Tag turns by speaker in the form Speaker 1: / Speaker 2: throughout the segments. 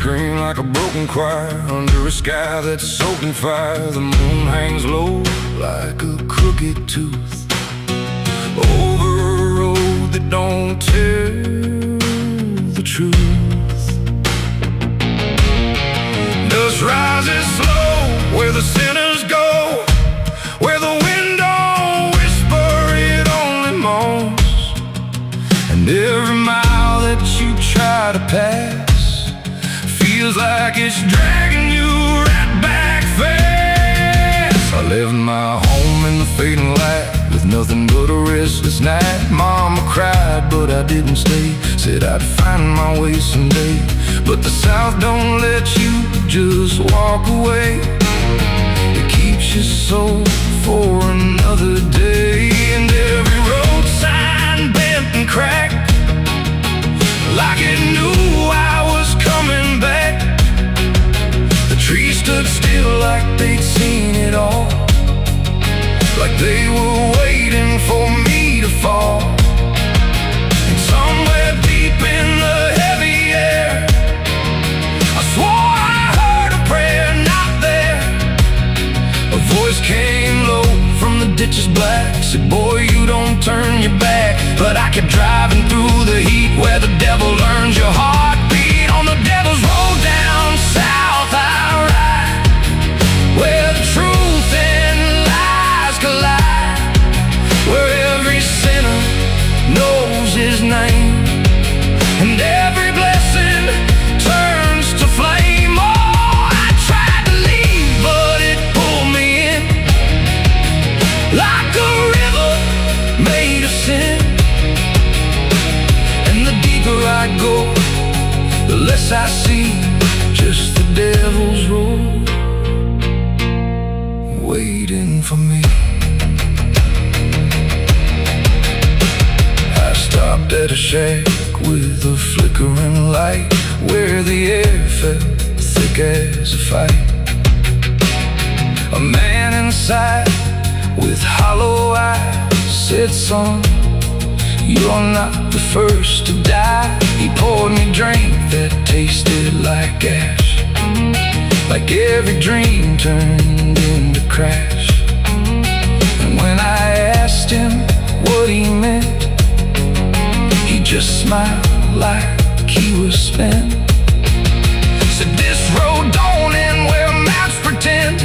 Speaker 1: scream like a broken choir under a sky that's soaked in fire. The moon hangs low like a crooked tooth over a road that don't tell the truth. Dust rises slow where the sinners go, where the wind don't whisper, it only moans. And every mile that you try to pass feels like it's dragging you right back fast. I left my home in the fading light with nothing but a restless night. Mama cried, but I didn't stay. Said I'd find my way someday. But the South don't let you just walk away. It keeps you so for another day. And every road sign bent and cracked, like it knew I was coming back. The trees stood still like they'd seen it all, like they were waiting for me to fall. And somewhere deep in the heavy air, I swore I heard a prayer not there. A voice came low from the ditches black, said, boy, you don't turn your back. But I kept driving through the heat where the devil learns your heartbeat. On the devil's road down south I ride, where the truth and lies collide, where every sinner knows his name, and every blessing turns to flame. Oh, I tried to leave, but it pulled me in, like a river made of sin. And the deeper I go, the less I see, just the devil's road waiting for me. I stopped at a shack with a flickering light, where the air felt thick as a fight. A man inside with hollow eyes said, son, you're not the first to die. He poured me a drink that tasted like ash, like every dream turned into crash. And when I asked him what he meant, he just smiled like he was spent. Said, this road don't end where maps pretend,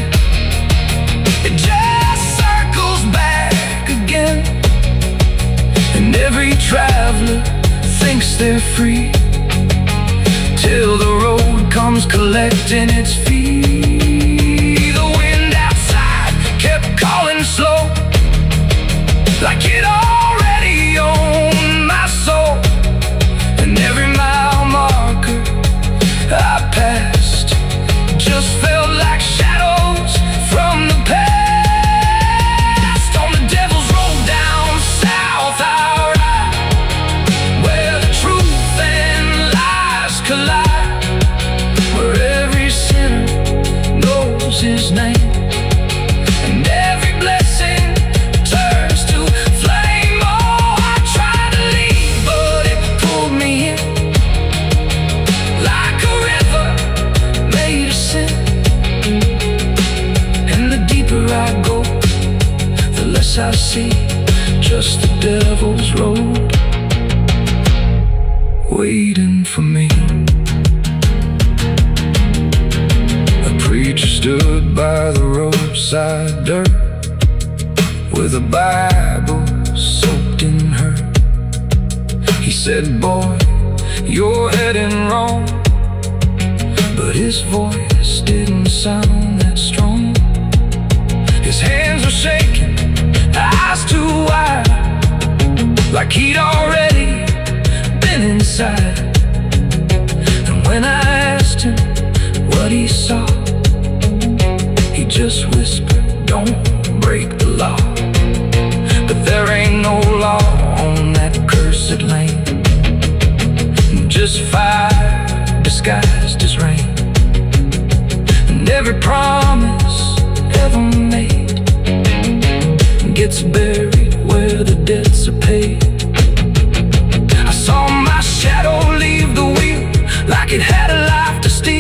Speaker 1: it just circles back again. And every traveler thinks they're free, till the road comes collecting its fee. The wind outside kept calling slow, like it already owned my soul. And every mile marker I passed just felt like shadows from the past. On the devil's road down south I ride, where the truth and lies collide, where every sinner knows his name, and every blessing turns to flame. Oh, I tried to leave, but it pulled me in, like a river made of sin. And the deeper I go, the less I see, just the devil's road waiting for me. A preacher stood by the roadside dirt, with a Bible soaked in her. He said, boy, you're heading wrong. But his voice didn't sound that strong. His hands were shaking, eyes too wide, like he'd already been inside. And when I asked him what he saw, he just whispered, don't break the law. But there ain't no law on that cursed land, just fire disguised as rain. And every promise ever made gets buried where the debts are paid. I saw my shadow leave the wheel, like it had a life to steal.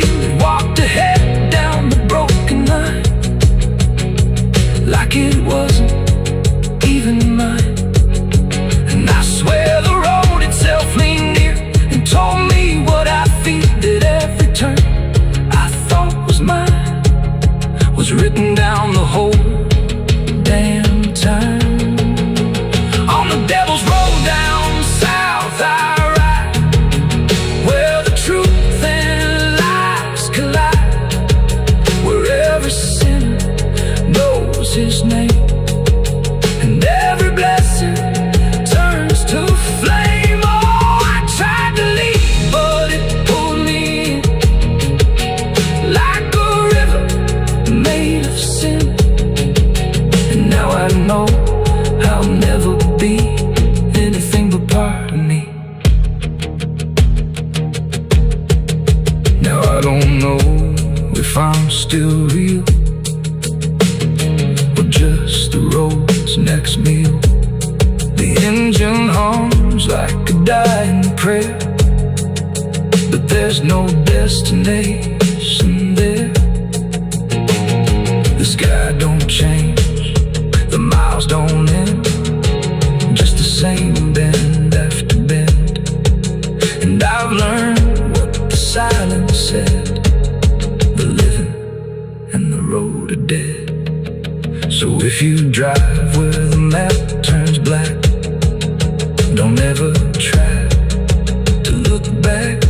Speaker 1: if I'm still real, or just the road's next meal. The engine hums like a dying prayer, but there's no destination there. The sky don't change, the miles don't end, just the same bend after bend. And I've learned what the silence said: the living and the road are dead. So if you drive where the map turns black, don't ever try to look back.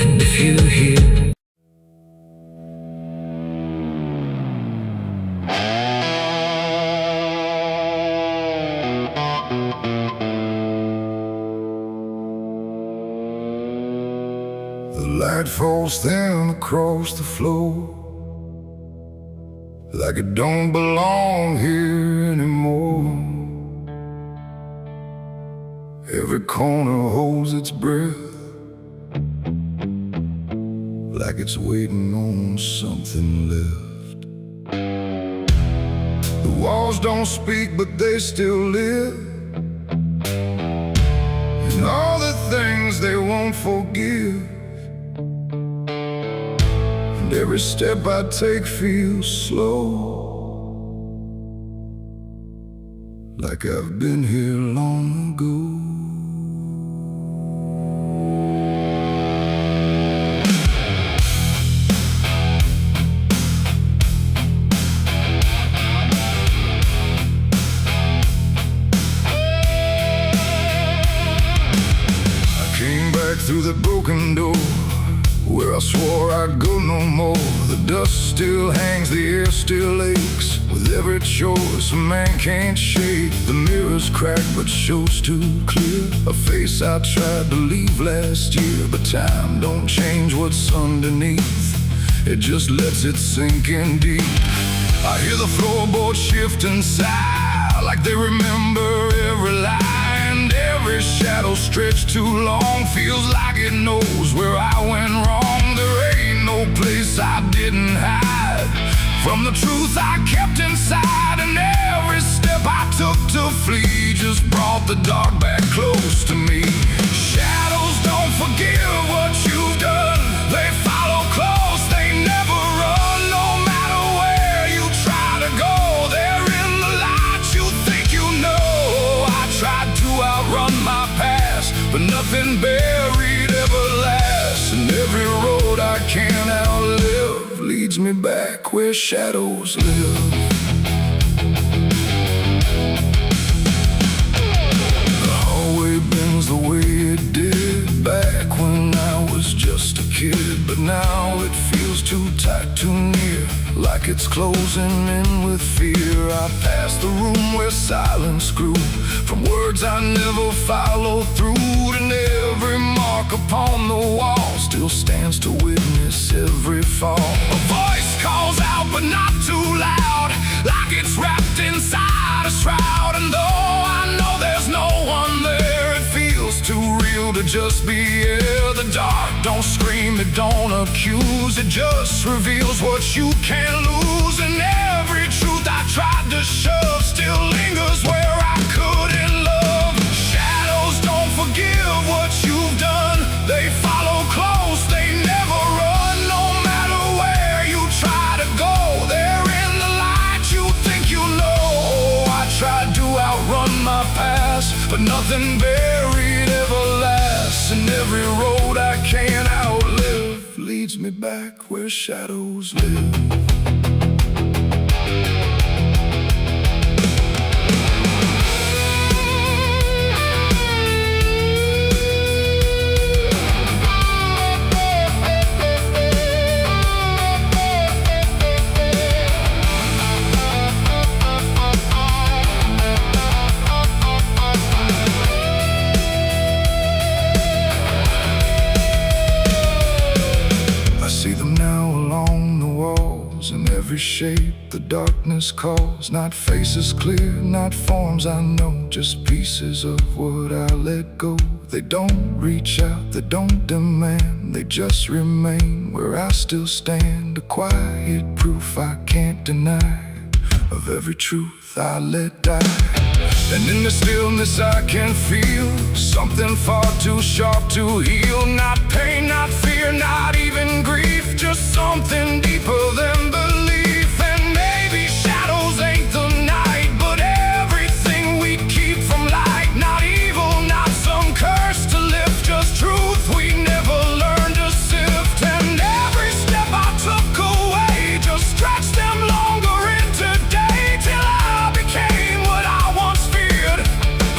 Speaker 1: And if you hear the light falls thin across the floor, like it don't belong here anymore. Every corner holds its breath, like it's waiting on something left. The walls don't speak, but they still live, and all the things they won't forgive. And every step I take feels slow, like I've been here long ago. Through the broken door, where I swore I'd go no more. The dust still hangs, the air still aches, with every choice a man can't shake. The mirror's cracked but shows too clear a face I tried to leave last year. But time don't change what's underneath, it just lets it sink in deep. I hear the floorboards shift and sigh, like they remember every lie. Every shadow stretched too long feels like it knows where I went wrong. There ain't no place I didn't hide from the truth I kept inside. And every step I took to flee just brought the dark back close to me. Shadows don't forgive what you've done, they follow close, they never run. No matter where you try to go, they're in the light you think you know. I tried to outrun my past, but nothing buried ever lasts. And every road I can't outlive leads me back where shadows live. The hallway bends the way it did back when I was just a kid, but now it feels too tight, too near, like it's closing in with fear. I pass the room where silence grew, from words I never followed through. And every mark upon the wall still stands to witness every fall. A voice calls out but not too loud, like it's wrapped inside a shroud. And though I know there's no one there, it feels too real to just be here. The dark don't scream, it don't accuse, it just reveals what you can't lose. And every truth I tried to shove still lingers where I couldn't love. Shadows don't forgive what you've done, they follow close, they never run. No matter where you try to go, they're in the light you think you know. I tried to outrun my past, but nothing buried ever lasts. And every road I can't outlive leads me back where shadows live. See them now along the walls, and shape the darkness calls. Not faces clear, not forms I know, just pieces of what I let go. They don't reach out, they don't demand, they just remain where I still stand. A quiet proof I can't deny of every truth I let die. And in the stillness I can feel something far too sharp to heal. Not pain, not fear, not even grief, just something deeper than belief. And maybe shadows ain't the night, but everything we keep from light. Not evil, not some curse to lift, just truth we never learned to sift. And every step I took away just stretched them longer into day, till I became what I once feared,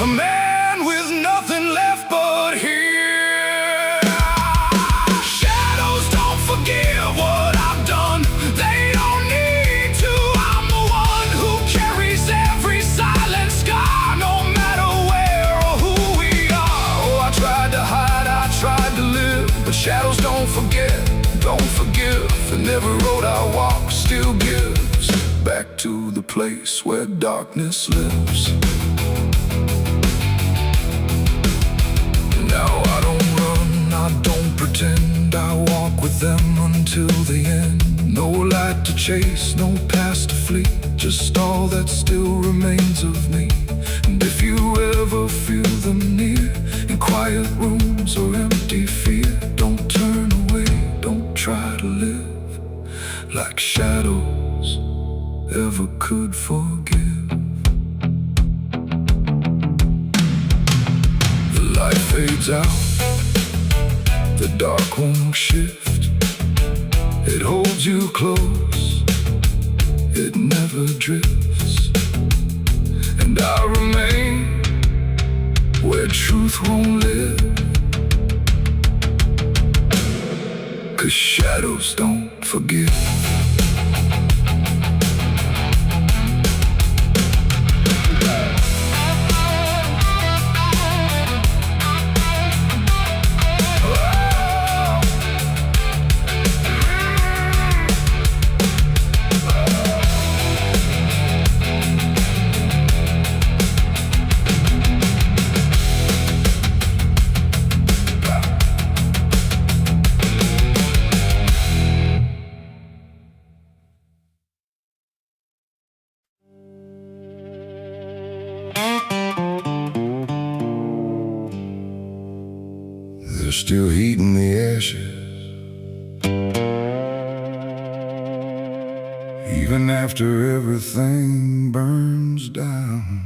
Speaker 1: a man with nothing left but here. Shadows don't forgive what I've done, they don't need to. I'm the one who carries every silent scar, no matter where or who we are. Oh, I tried to hide, I tried to live, but shadows don't forget, don't forgive. And every road I walk still gives back to the place where darkness lives. Now I don't run, I don't pretend, I walk with them until the end. No light to chase, no past to flee, just all that still remains of me. And if you ever feel them near, in quiet rooms or empty fear, don't turn away, don't try to live like shadows ever could forgive. The light fades out, the dark won't shift. It holds you close, it never drifts. And I remain where truth won't live, 'cause shadows don't forgive. There's still heat in the ashes, even after everything burns down.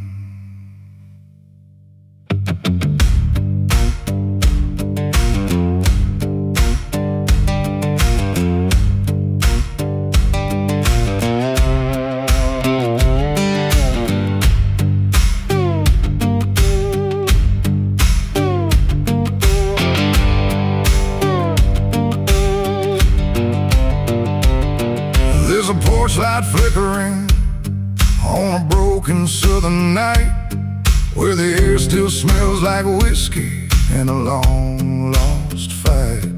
Speaker 1: There's a porch light flickering on a broken southern night, where the air still smells like whiskey and a long lost fight.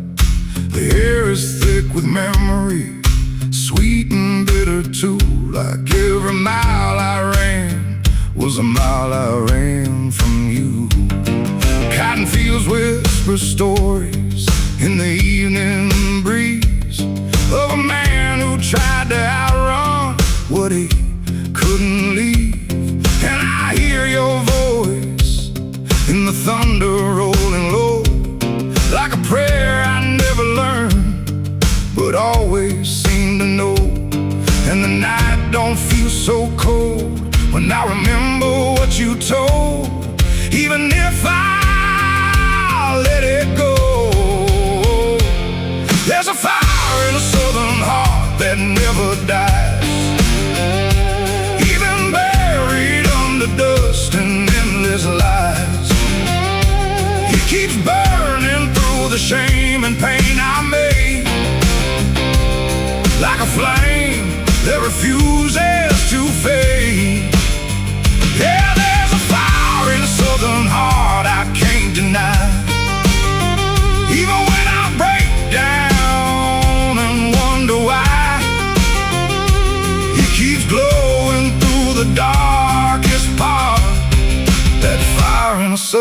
Speaker 1: The air is thick with memory, sweet and bitter too. Like every mile I ran was a mile I ran from you. Cotton fields whisper stories in the evening breeze of a man who tried to outrun what he couldn't leave. And I hear your voice in the thunder rolling low, like a prayer I never learned, but always seem to know. And the night don't feel so cold when I remember what you told, even if I let it go. There's a fire in a southern heart that never dies, even buried under dust and endless lies. It keeps burning through the shame and pain I made, like a flame that refuses to fade. Yeah, there's a fire in a southern heart I can't deny, even when I break down and wonder why.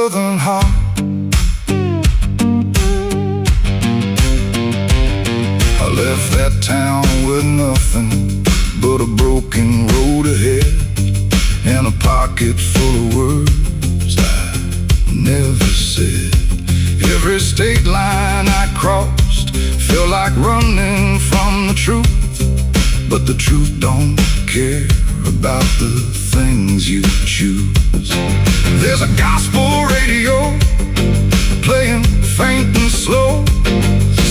Speaker 1: southern heart. I left that town with nothing but a broken road ahead, and a pocket full of words I never said. Every state line I crossed felt like running from the truth, but the truth don't care about the things you choose. There's a gospel radio playing faint and slow,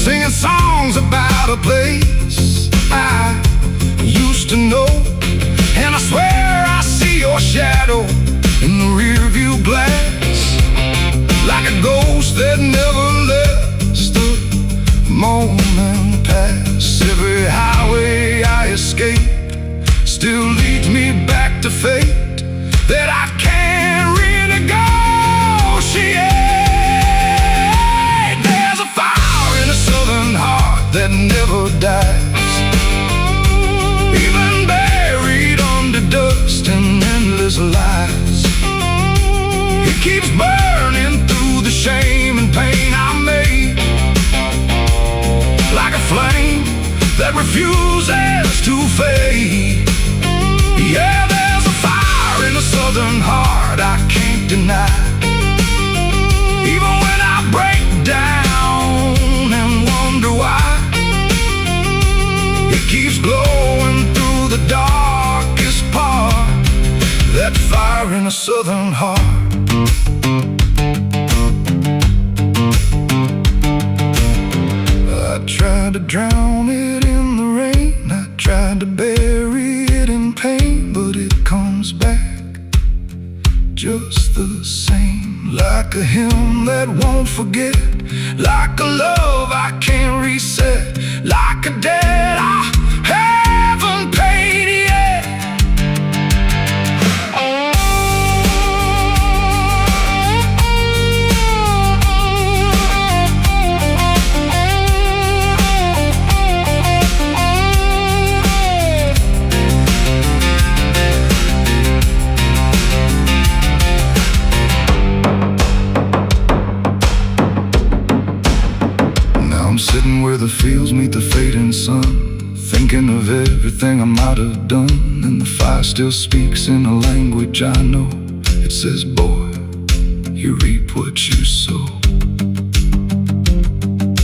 Speaker 1: singing songs about a place I used to know. And I swear I see your shadow in the rearview glass, like a ghost that never lets the moment pass. Every highway I escape still leads me back to fate that I can't renegotiate. There's a fire in a southern heart that never dies, even buried under dust and endless lies. It keeps burning through the shame and pain I made, like a flame that refuses to fade. Yeah, there's a fire in the southern heart I can't deny. Even when I break down and wonder why, it keeps glowing through the darkest part. That fire in the southern heart. I tried to drown it in the rain, I tried to bury it in pain, but it comes back just the same. Like a hymn that won't forget, like a love I can't reset, like a debt I haven't paid yet. I'm sitting where the fields meet the fading sun, thinking of everything I might have done, and the fire still speaks in a language I know. It says, boy, you reap what you sow.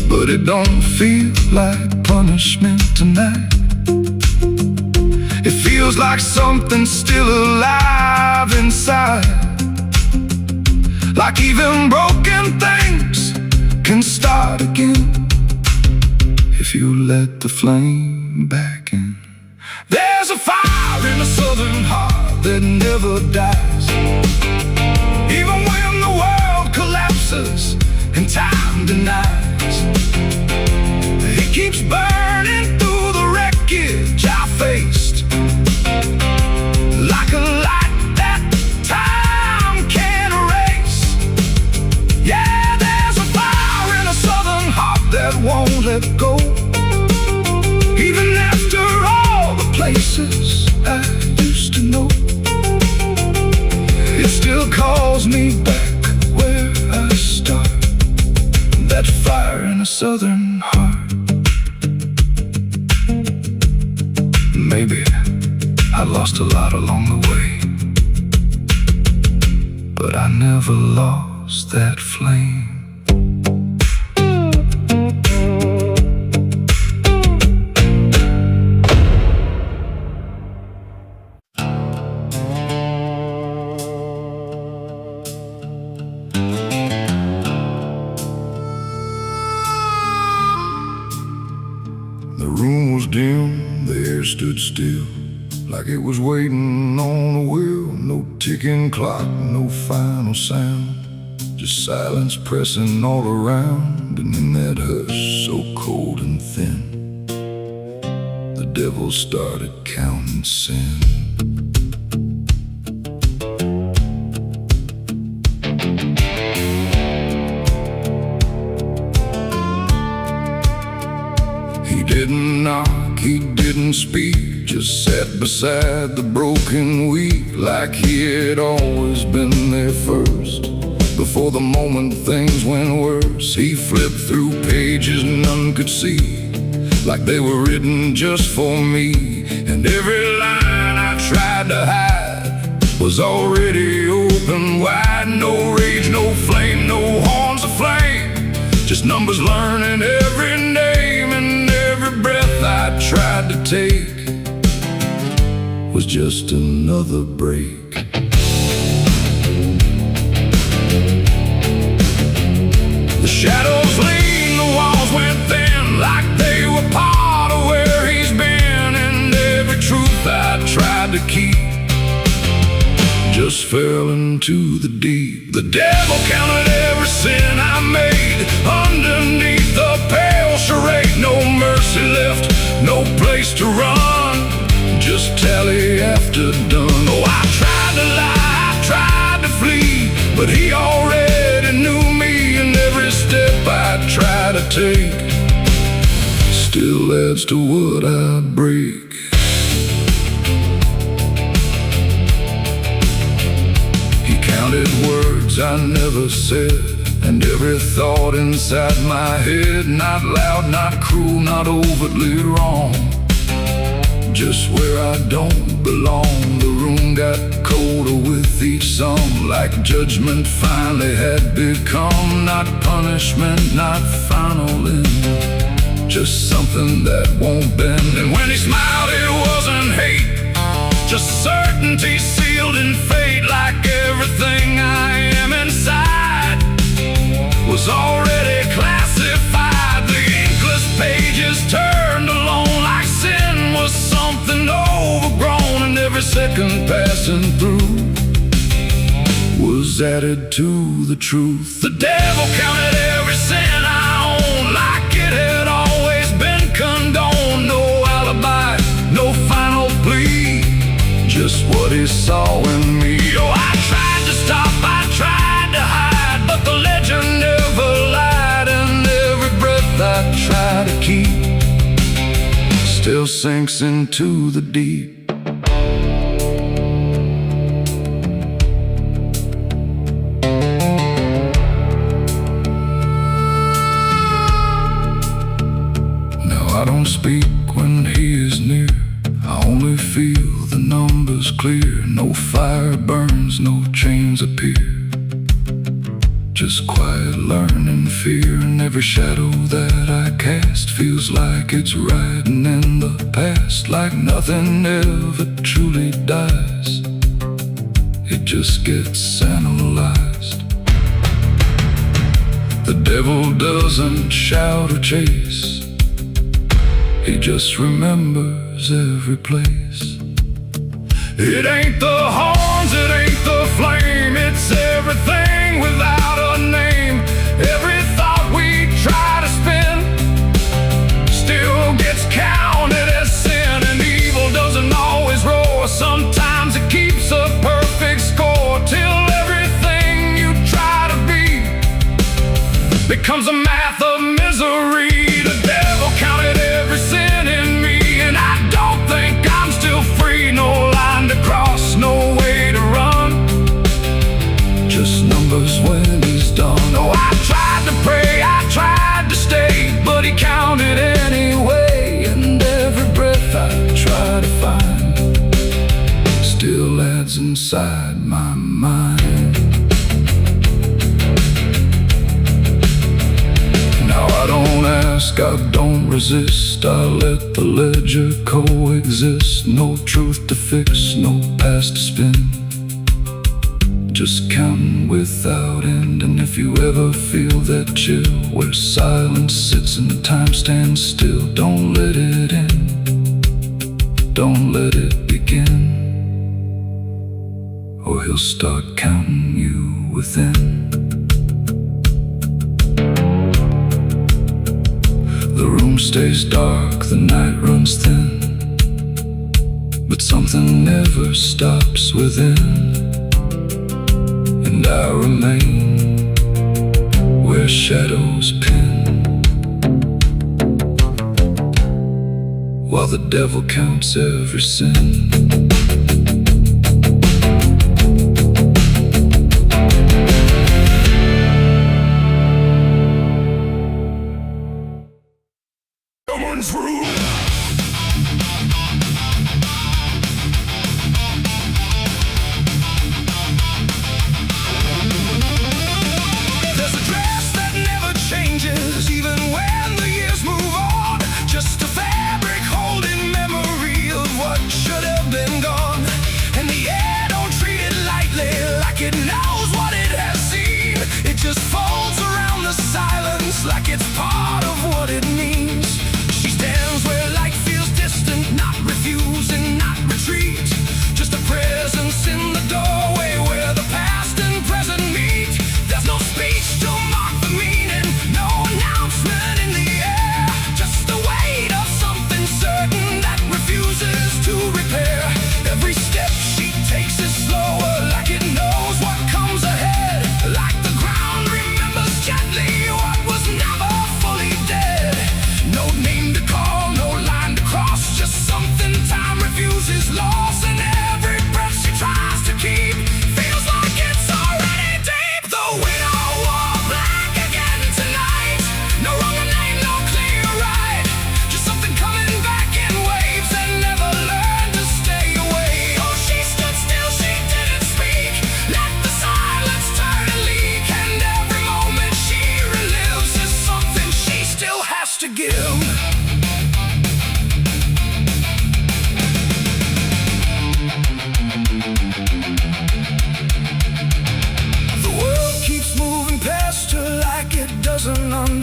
Speaker 1: But it don't feel like punishment tonight. It feels like something still alive inside, like even broken things can start again if you let the flame back in. There's a fire in the southern heart that never dies, even when the world collapses and time denies. It keeps burning through the wreckage I faced, like a light that time can't erase. Yeah, there's a fire in a southern heart that won't let go, even after all the places I used to know. It still calls me back where I start, that fire in a southern heart. Maybe I lost a lot along the way, but I never lost that flame. The room was dim, the air stood still, like it was waiting on a wheel. No ticking clock, no final sound, just silence pressing all around. And in that hush so cold and thin, the devil started counting sin. He didn't knock, he didn't speak, just sat beside the broken wheat, like he had always been there first. Before the moment things went worse, he flipped through pages none could see, like they were written just for me. And every line I tried to hide was already open wide. No rage, no flame, no horns of flame, just numbers learning every name. And every breath I tried to take was just another break. The shadows leaned, the walls went thin, like they were part of where he's been. And every truth I tried to keep just fell into the deep. The devil counted every sin I made underneath the pale charade. No mercy left, no place to run, just tally after done. Oh, I tried to lie, I tried to flee, but he already knew me. And every step I try to take still adds to what I break. He counted words I never said, and every thought inside my head. Not loud, not cruel, not overtly wrong, just where I don't belong. The room got colder with each song, like judgment finally had become. Not punishment, not final end, just something that won't bend. And when he smiled it wasn't hate, just certainty sealed in fate. Like everything I am inside was already classified. The inkless pages turned alone, like sin was something overgrown. And every second passing through was added to the truth. The devil counted every sin I owned, like it had always been condoned. No alibi, no final plea, just what he saw in me. Oh, I tried to stop, I tried to hide, but the legend never lied. And every breath I try to keep still sinks into the deep. Now I don't speak when he is near, I only feel the numbers clear. No fire burns, no chains appear, just quiet learning fear. And every shadow that I cast feels like it's riding in the past, like nothing ever truly dies, it just gets analyzed. The devil doesn't shout or chase, he just remembers every place. It ain't the horns, it ain't the flame, it's everything without a name. Every thought we try to spin still gets counted as sin. And evil doesn't always roar, sometimes it keeps a perfect score, till everything you try to be becomes a math of misery. The devil counted every sin in me, and I don't think I'm still free. No line to cross, no way to run, just numbers when he's done. Oh, I tried to pray, I tried to stay, but he counted anyway. And every breath I try to find still adds inside my mind. Now I don't ask, I don't resist, I let the ledger coexist. No truth to fix, no past to spin, just counting without end. And if you ever feel that chill where silence sits and time stands still, don't let it end, don't let it begin, or he'll start counting you within. The room stays dark, the night runs thin, but something never stops within. And I remain where shadows pin, while the devil counts every sin.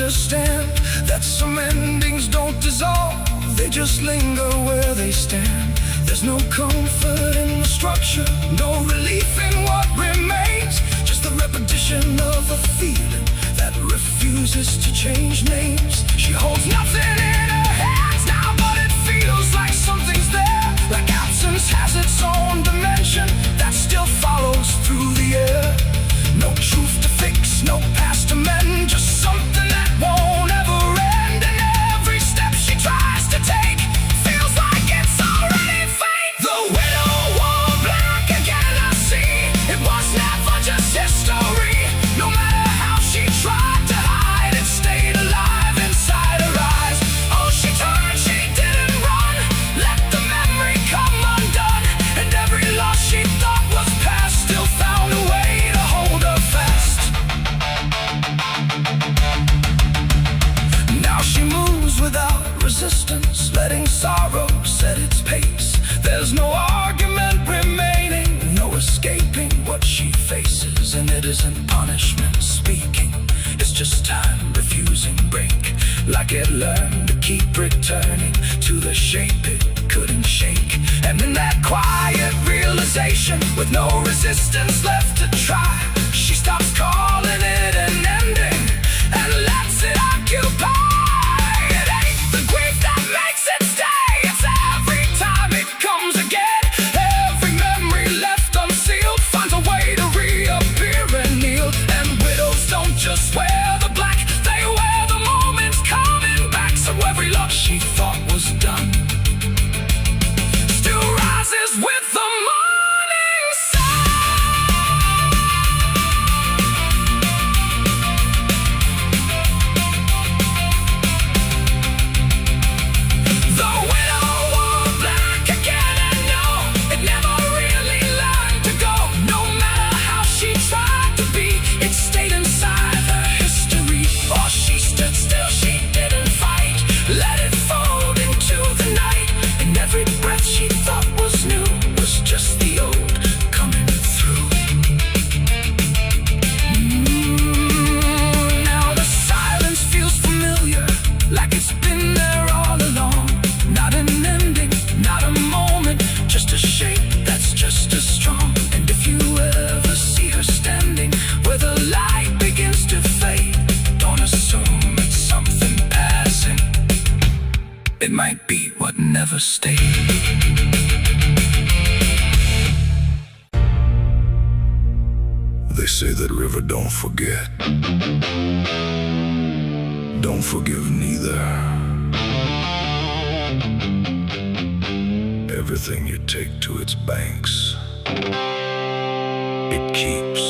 Speaker 1: understand that some endings don't dissolve, they just linger where they stand. There's no comfort in the structure, no relief in what remains, just the repetition of a feeling that refuses to change names. She holds nothing in her hands now, but it feels like something's there, like absence has its own dimension that still follows through the air. No truth to fix, no past to mend, just something that won't ever end. And every step she tries to take feels like it's already fate. The widow wore black again, I see. It was never just history. No matter how she tried to hide, it stayed alive inside her eyes. Oh, she turned, she didn't run, let the memory come undone. And every loss she thought was past still found a way to hold her fast. Now she moves without resistance, letting sorrow set its pace. There's no argument remaining, no escaping what she faces. And it isn't punishment speaking, it's just time refusing break. Like it learned to keep returning to the shape it couldn't shake. And in that quiet realization, with no resistance left to try, she stops calling it an ending and lets it occupy. It ain't the grief that makes it stay, it's every time it comes again. Every memory left unsealed finds a way to reappear and kneel. And widows don't just wear the black, they wear the moments coming back. So every love she thought was done still rises with the morning sun. The widow wore black again, and no, it never really learned to go. No matter how she tried to be, it stayed inside her history. Oh, she stood still, she didn't fight, let it fold into the night. And every breath she thought was new was just the old coming through. Now the silence feels familiar, like it's been there all along. Not an ending, not a moment, just a shape that's just as strong. And if you ever see her standing where the light begins to fade, don't assume it's something passing, it might be what never stayed. They say that river don't forget, don't forgive neither. Everything you take to its banks, it keeps.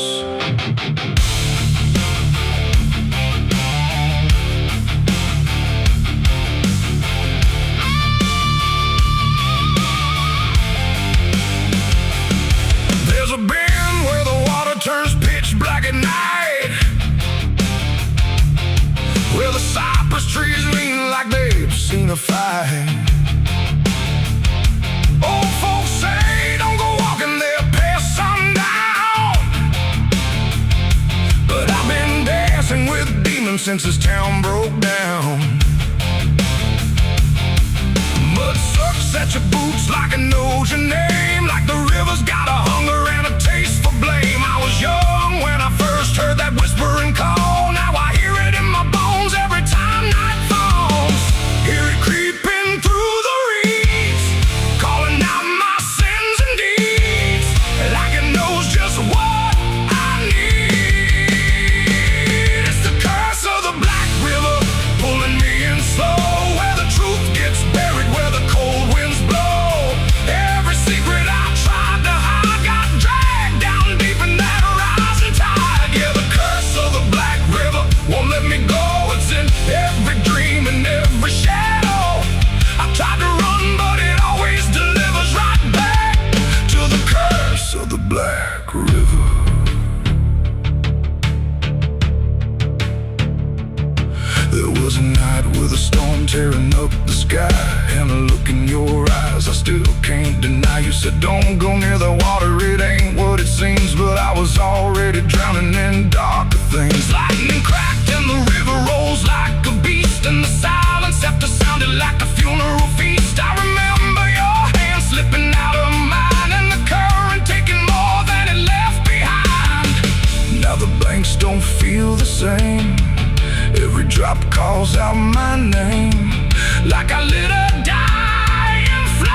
Speaker 1: There's a bend where the water turns pitch black at night, where the cypress trees lean like they've seen a fight. Old folks say don't go walking there past sundown, but I've been dancing with demons since this town broke down. Mud sucks at your boots like it knows your name, like the river's got a hunger and a taste for blame. I was young when I first heard that whispering call. Now I hear it in my bones every time night falls. Hear it creeping through the reeds, calling out my sins and deeds, like it knows just what I need. It's the curse of the Black River, pulling me in slow, where the truth gets buried, where the cold winds blow. Every secret I tried to hide got dragged down deep in that rising tide. Yeah, the curse of the Black River won't let me go. It's in every dream and every shadow. I tried to run, but it always delivers right back to the curse of the Black River. There was a night with a storm tearing up the sky, and a look in your eyes I still can't deny. You said don't go near the water, it ain't what it seems, but I was already drowning in darker things. Lightning cracked and the river rolls like drop calls out my name, like I lit a dying flame.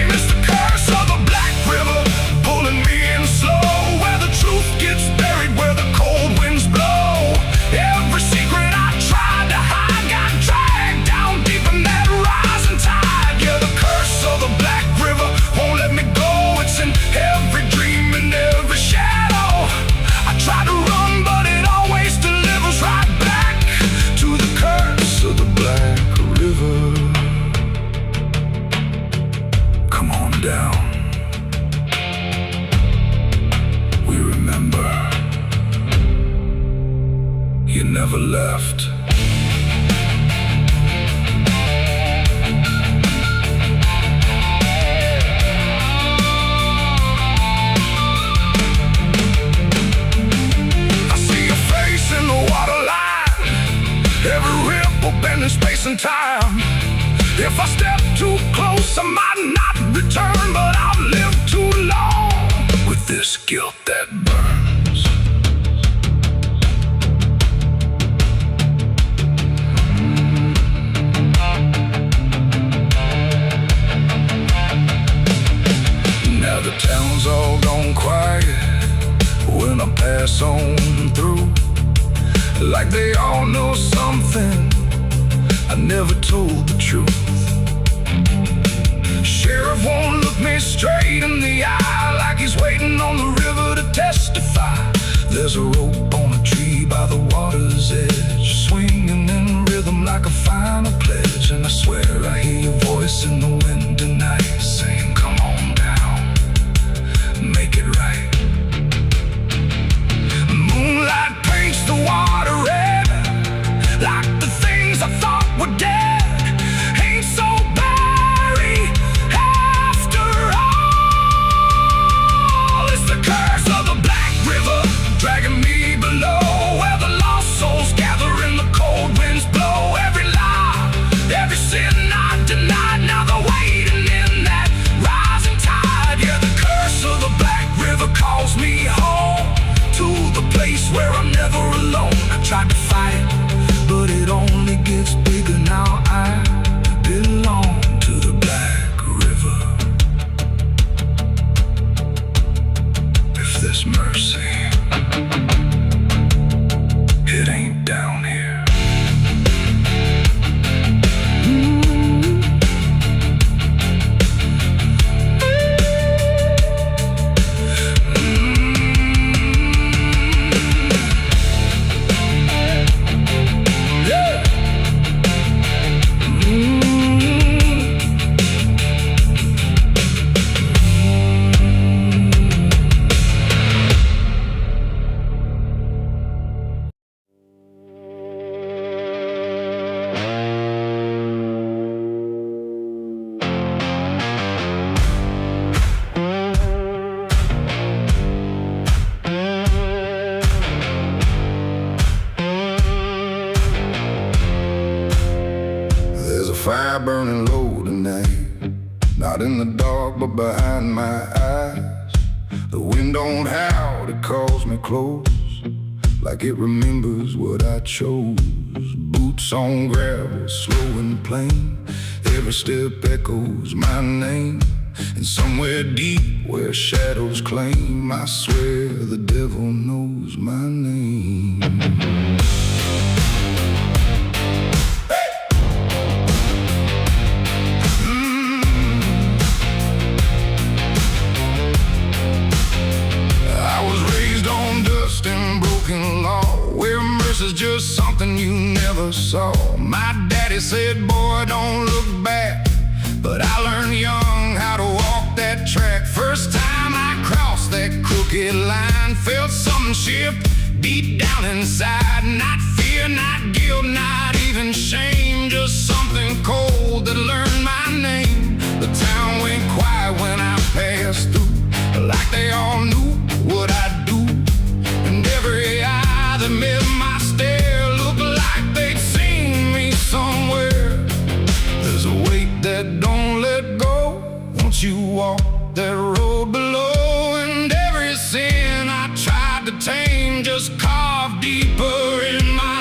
Speaker 1: It's the curse of the Black River, pulling me in slow, where the truth gets buried, where the cold winds blow. Every secret I tried to hide got dragged down deep in that rising tide. Yeah, the curse of the Black River won't let me go. It's in every dream and every shadow. I try to run, but it always delivers right back to the curse of the Black River. Come on down. We remember. You never left. Every ripple bending space and time. If I step too close, I might not return, but I've lived too long with this guilt that burns. Now the town's all gone quiet when I pass on through, like they all know something I never told the truth. Sheriff won't look me straight in the eye, like he's waiting on the river to testify. There's a rope on a tree by the water's edge, swinging in rhythm like a final pledge. And I swear I hear your voice in the wind tonight, saying come on down, make it right. Moonlight paints the water red, like the things I thought were dead ain't so buried after all. It's the curse of the Black River dragging me below, where the lost souls gather and the cold winds blow. Every lie, every sin I denied, now they're waiting in that rising tide. Yeah, the curse of the Black River calls me home, to the place where I'm never alone. I tried to fight, but it only gets bigger now. I belong to the Black River. If there's mercy, it ain't down here. Fire burning low tonight, not in the dark but behind my eyes. The wind don't howl, it calls me close, like it remembers what I chose. Boots on gravel, slow and plain, every step echoes my name. And somewhere deep where shadows claim, I swear the devil knows my name. Is just something you never saw. My daddy said, boy, don't look back, but I learned young how to walk that track. First time I crossed that crooked line, felt something shift deep down inside. Not fear, not guilt, not even shame, just something cold that learned my name. The town went quiet when I passed through, like they all knew what I'd do. And every eye that met my stare looked like they'd seen me somewhere. There's a weight that don't let go once you walk that road below. And every sin I tried to tame just carved deeper in my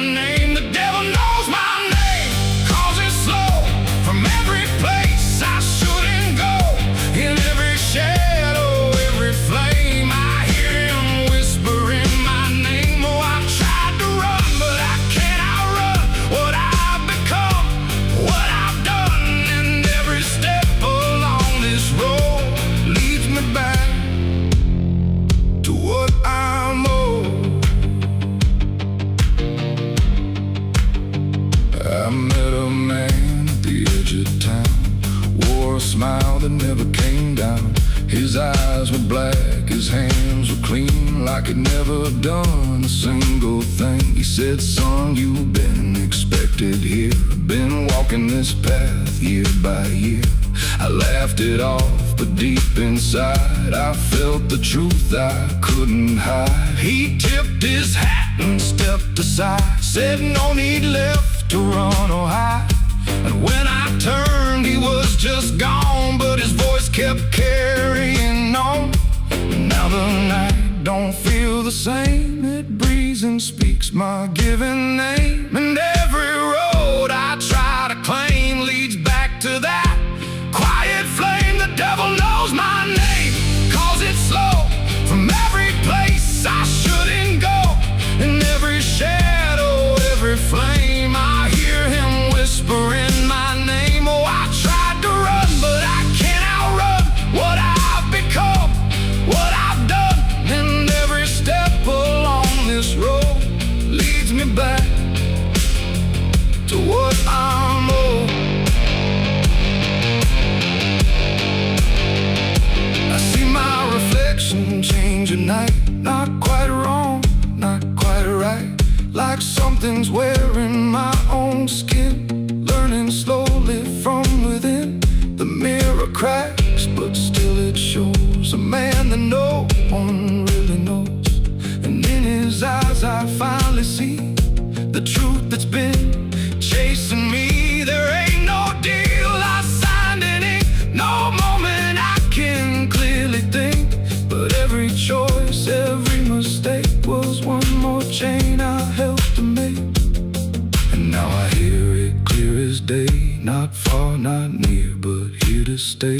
Speaker 1: smile that never came down. His eyes were black, his hands were clean, like he'd never done a single thing. He said, son, you've been expected here, been walking this path year by year. I laughed it off, but deep inside I felt the truth I couldn't hide. He tipped his hat and stepped aside, said no need left to run or hide. And when I turned, he was just gone, but his voice kept carrying on. Now the night don't feel the same, it breathes and speaks my given name. And every road I try to claim leads back to that quiet flame. The devil knows my name, calls it slow, from every place I shouldn't go. In every shadow, every flame, I hear him whispering my name. Oh, I tried to run, but I can't outrun what I've become, what I've done. And every step along this road leads me back to what I'm owed. I see my reflection change at night, not quite wrong, not quite right, like something's wearing my own skin, learning slowly from within. The mirror cracks, but still it shows a man that no one really knows. And in his eyes I finally see the truth that's been chasing me. There ain't no deal I signed in ink, no moment I can clearly think, but every choice, every mistake was one more chain I helped to make. And now I hear it clear as day, not far, not near, but here to stay.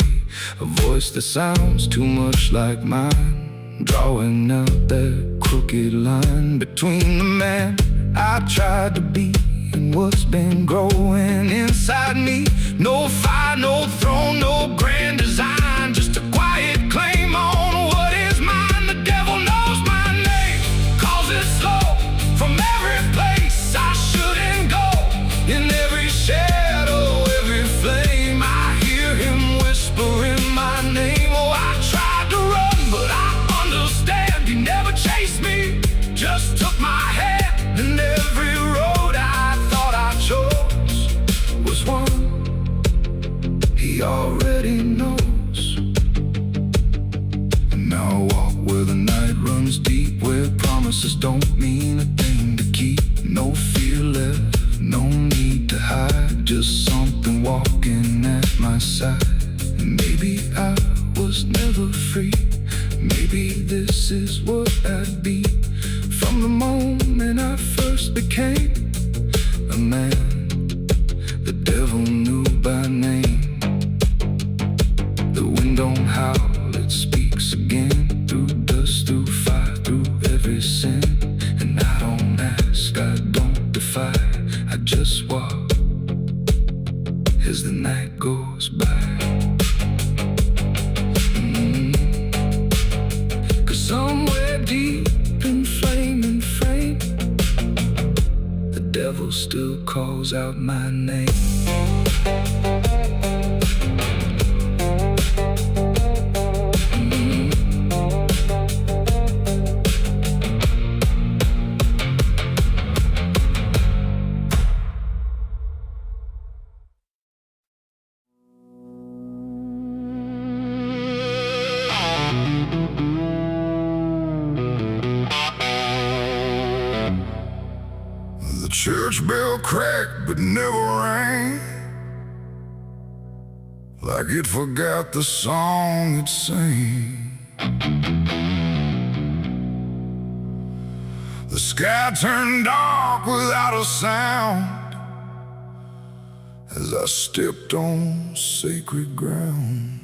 Speaker 1: A voice that sounds too much like mine, drawing out that crooked line between the man I tried to be and what's been growing inside me. No fire, no throne, no grand design, just a quiet claim on what is mine. The devil knows my name, calls it slow, from every place I shouldn't go. In every shadow, every flame, I hear him whispering my name. Oh, I tried to run, but I understand he never chased me, just took my hand. And every road I thought I chose was one he already knows. And now I walk where the night runs deep, where promises don't mean a thing to keep. No fear left, no need to hide, just something walking at my side. Maybe I was never free, maybe this is what I'd be. From the moment I first became a man, the devil knew by name. The wind don't howl, it speaks again, through dust, through fire, through every sin. And I don't ask, I don't defy, I just walk as the night goes by. Cause somewhere deep in flame and frame, the devil still calls out my name. The church bell cracked but never rang, like it forgot the song it sang. The sky turned dark without a sound as I stepped on sacred ground.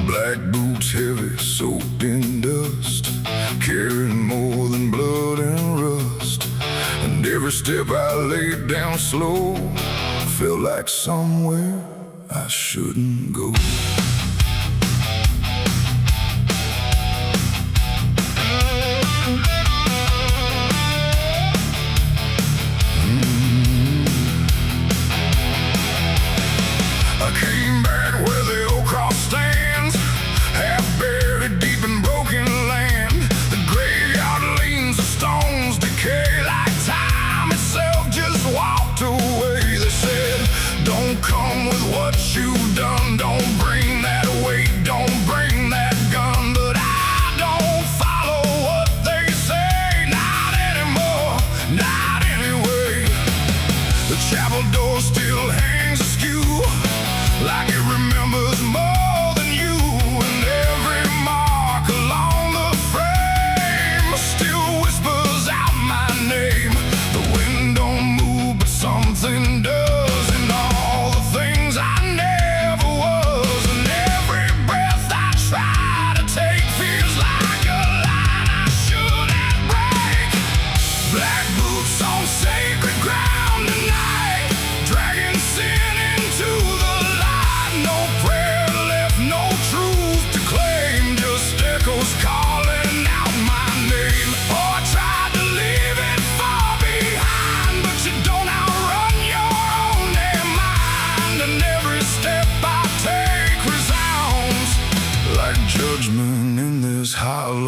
Speaker 1: Black boots heavy, soaked in dust, carrying more than blood and rust. And every step I laid down slow felt like somewhere I shouldn't go.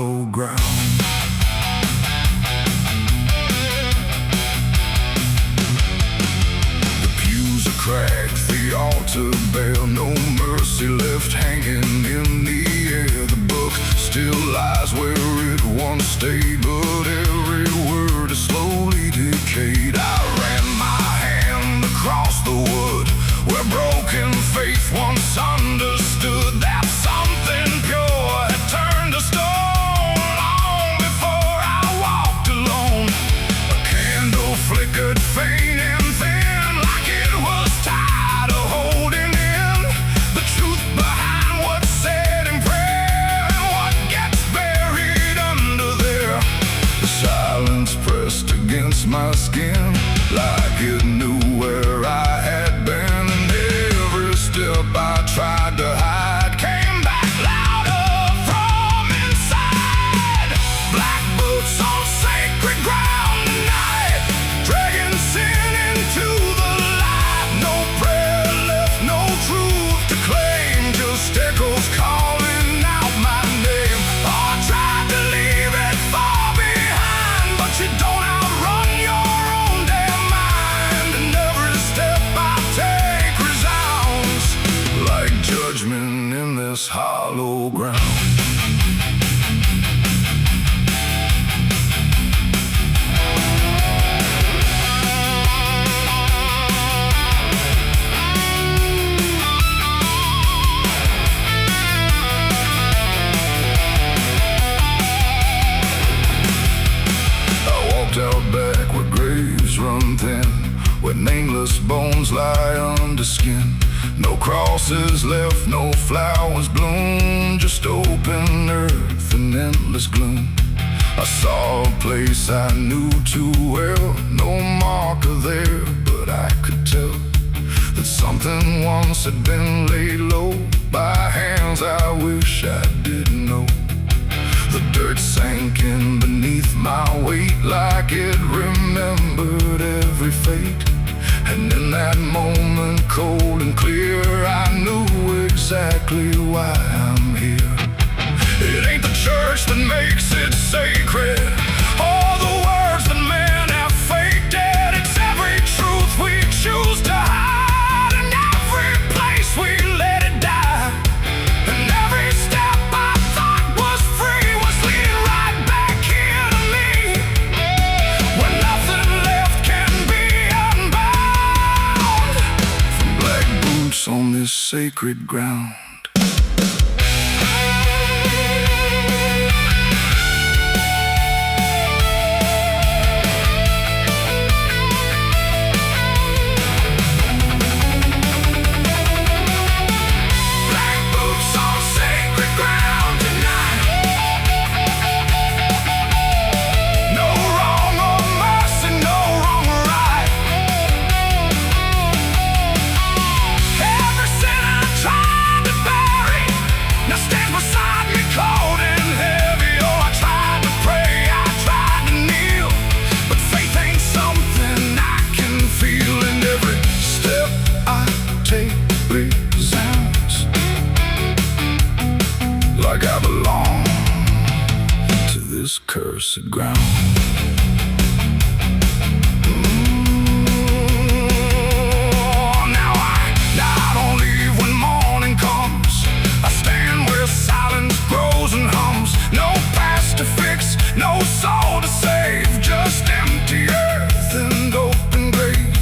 Speaker 1: hollow ground. The pews are cracked, the altar bare, no mercy left hanging in the air. The book still lies where it once stayed, but every word is slowly decayed. I ran my hand across the wood where broken faith once understood that something pure had turned to stone long before I walked alone. A candle flickered faint and thin, like it was tired of holding in the truth behind what's said in prayer and what gets buried under there. The silence pressed against my skin like it knew where I had been. I tried to hide came back louder from inside. Black boots on sacred ground tonight, dragging sin into the light. No prayer left, no truth to claim, just echoes calling out my name. Oh, I tried to leave it far behind, but you don't outrun your own damn mind. And every step I take resounds like judgment in this hollow ground. I walked out back where graves run thin, where nameless bones lie under skin. No crosses left, no flowers bloom, just open earth and endless gloom. I saw a place I knew too well, no marker there, but I could tell that something once had been laid low by hands I wish I didn't know. The dirt sank in beneath my weight like it remembered every fate. And in that moment, cold and clear, I knew exactly why I'm here. It ain't the church that makes it sacred, or the words that men have faked it. It's every truth we choose to hide, and every place we let it die. And every step I thought was free was leading right back here to me, where nothing left can be unbound from black boots on this sacred ground. Like I belong to this cursed ground. Now I don't leave when morning comes. I stand where silence grows and hums. No past to fix, no soul to save, just empty earth and open grave.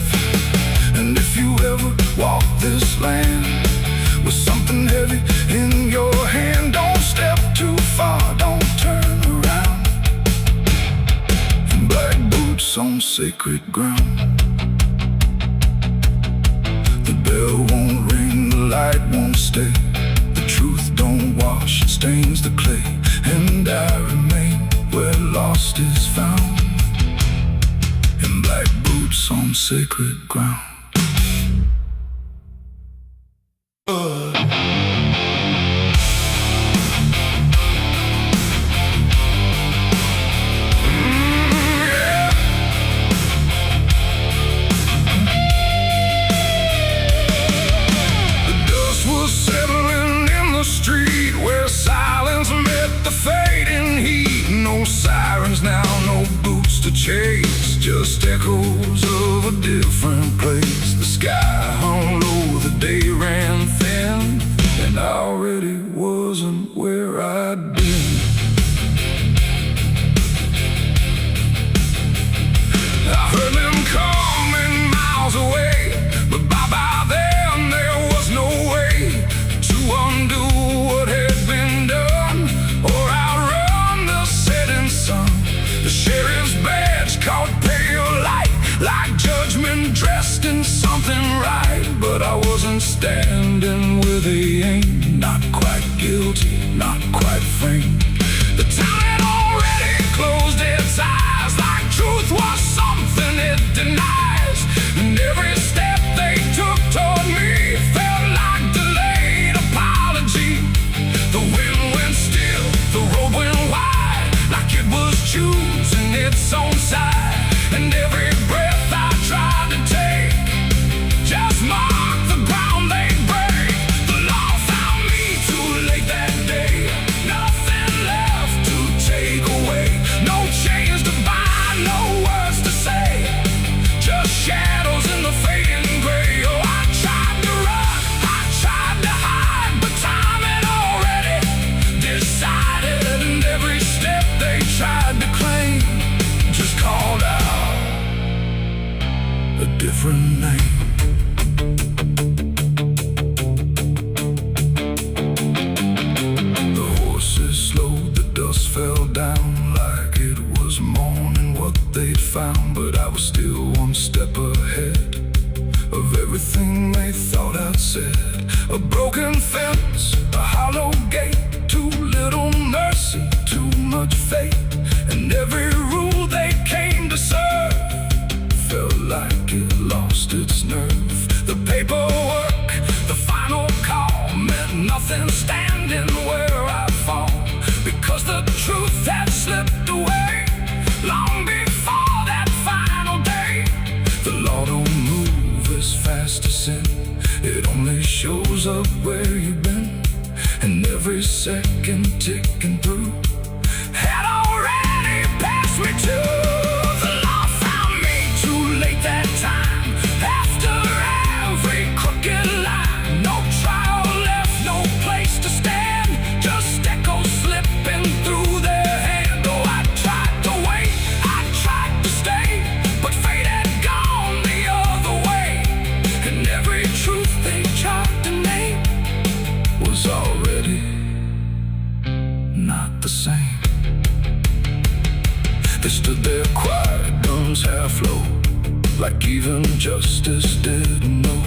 Speaker 1: And if you ever walk this land with something heavy in your hand, don't step too far, don't turn around. Black boots on sacred ground. The bell won't ring, the light won't stay. The truth don't wash, it stains the clay. And I remain where lost is found, in black boots on sacred ground. Street where silence met the fading heat. times now, no boots to chase, just echoes of a different place. The sky hung low, the day ran thin, and I already wasn't where I'd been. I heard them coming miles away, but by then there was no way to undo what had been done or outrun the setting sun. The sheriff's badge caught pale light, like judgment dressed in something right. But I wasn't standing where they aimed, not quite guilty, not quite framed. The town had already closed its eyes, like truth was something it denies. And every step they took toward me felt like delayed apology. The wind went still, the road went wide, like it was choosing its own side. And every breath I tried to take just marked the ground they'd break. The law found me too late that day, nothing left to take away. No chains to bind, no words to say, just shadows in the fading gray. Oh, I tried to run, I tried to hide, but time had already decided. And every step they tried to claim just called out a different name. The horses slowed, the dust fell down like it was morning what they'd found. But I was still one step ahead of everything they thought I'd said. A broken fence, a hollow gate, too little mercy, too much fate. And every rule they came to serve felt like it lost its nerve. The paperwork, the final call, meant nothing standing where I fall, because the truth had slipped away long before that final day. The law don't move as fast as sin, it only shows up where you've been. And every second ticking through had already passed me too. The law found me too late that time, after every crooked line. No trial left, no place to stand, just echoes slipping through their hand. Oh, I tried to wait, I tried to stay, but fate had gone the other way. And every truth they tried to name was already not the same. They stood there quiet, guns half low, like even justice didn't know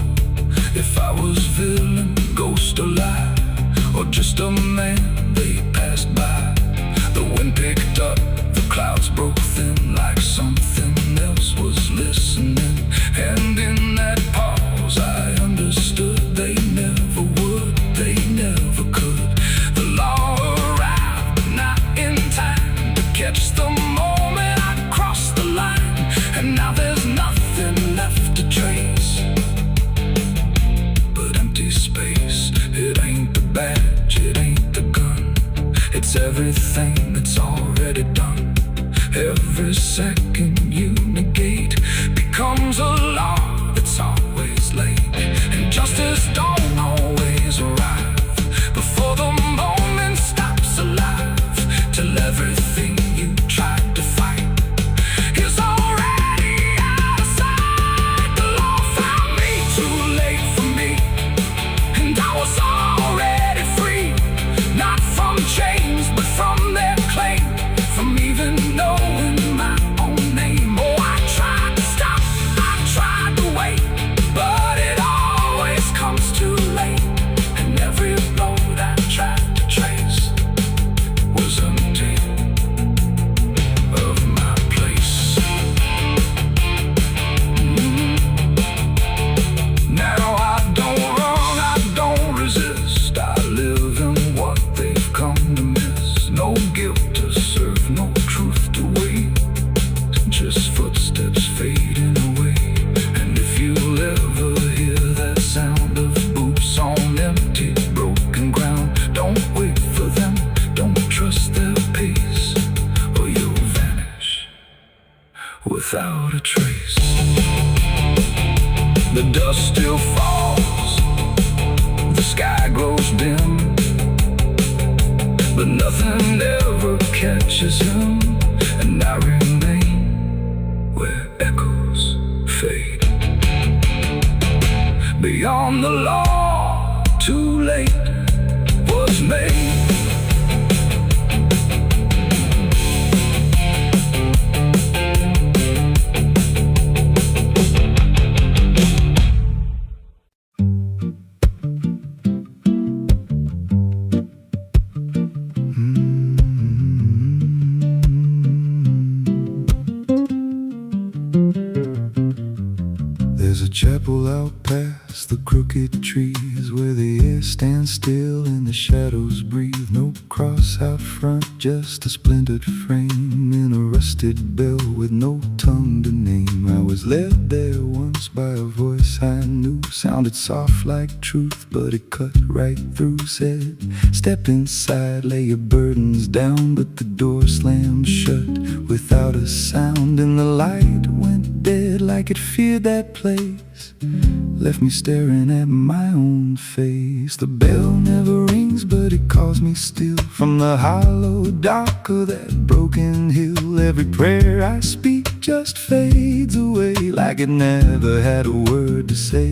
Speaker 1: if I was villain, ghost or lie, or just a man they passed by. The wind picked up, the clouds broke thin, like something else was listening. And in that pause I understood they never would, they never could. The law arrived, but not in time to catch the moment I crossed the line. And now there's nothing left to trace but empty space. It ain't the badge, it ain't the gun, it's everything that's already done. Every second you negate becomes a law that's always late. And justice don't always arrive before the moment stops alive, till everything you tried to fight is already out of sight. The law found me too late for me, and I was already free, not from chains but from their claim, from even knowing my own name. without a trace. The dust still falls, the sky grows dim, but nothing ever catches him, and I remain where echoes fade. Beyond the law, too late was made. There's a chapel out past the crooked trees, where the air stands still and the shadows breathe. No cross out front, just a splintered frame in a rusted bell with no tongue to name. I was led there once by a voice I knew, sounded soft like truth, but it cut right through. Said, step inside, lay your burdens down, but the door slammed shut without a sound, and the light went dead like it feared that place, left me staring at my own face. The bell never rings, but it calls me still from the hollow dark of that broken hill. Every prayer I speak just fades away like it never had a word to say.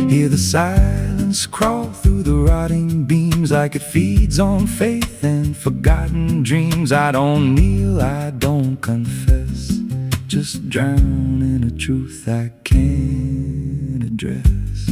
Speaker 1: Hear the silence crawl through the rotting beams like it feeds on faith and forgotten dreams. I don't kneel, I don't confess, just drown in a truth I can't address.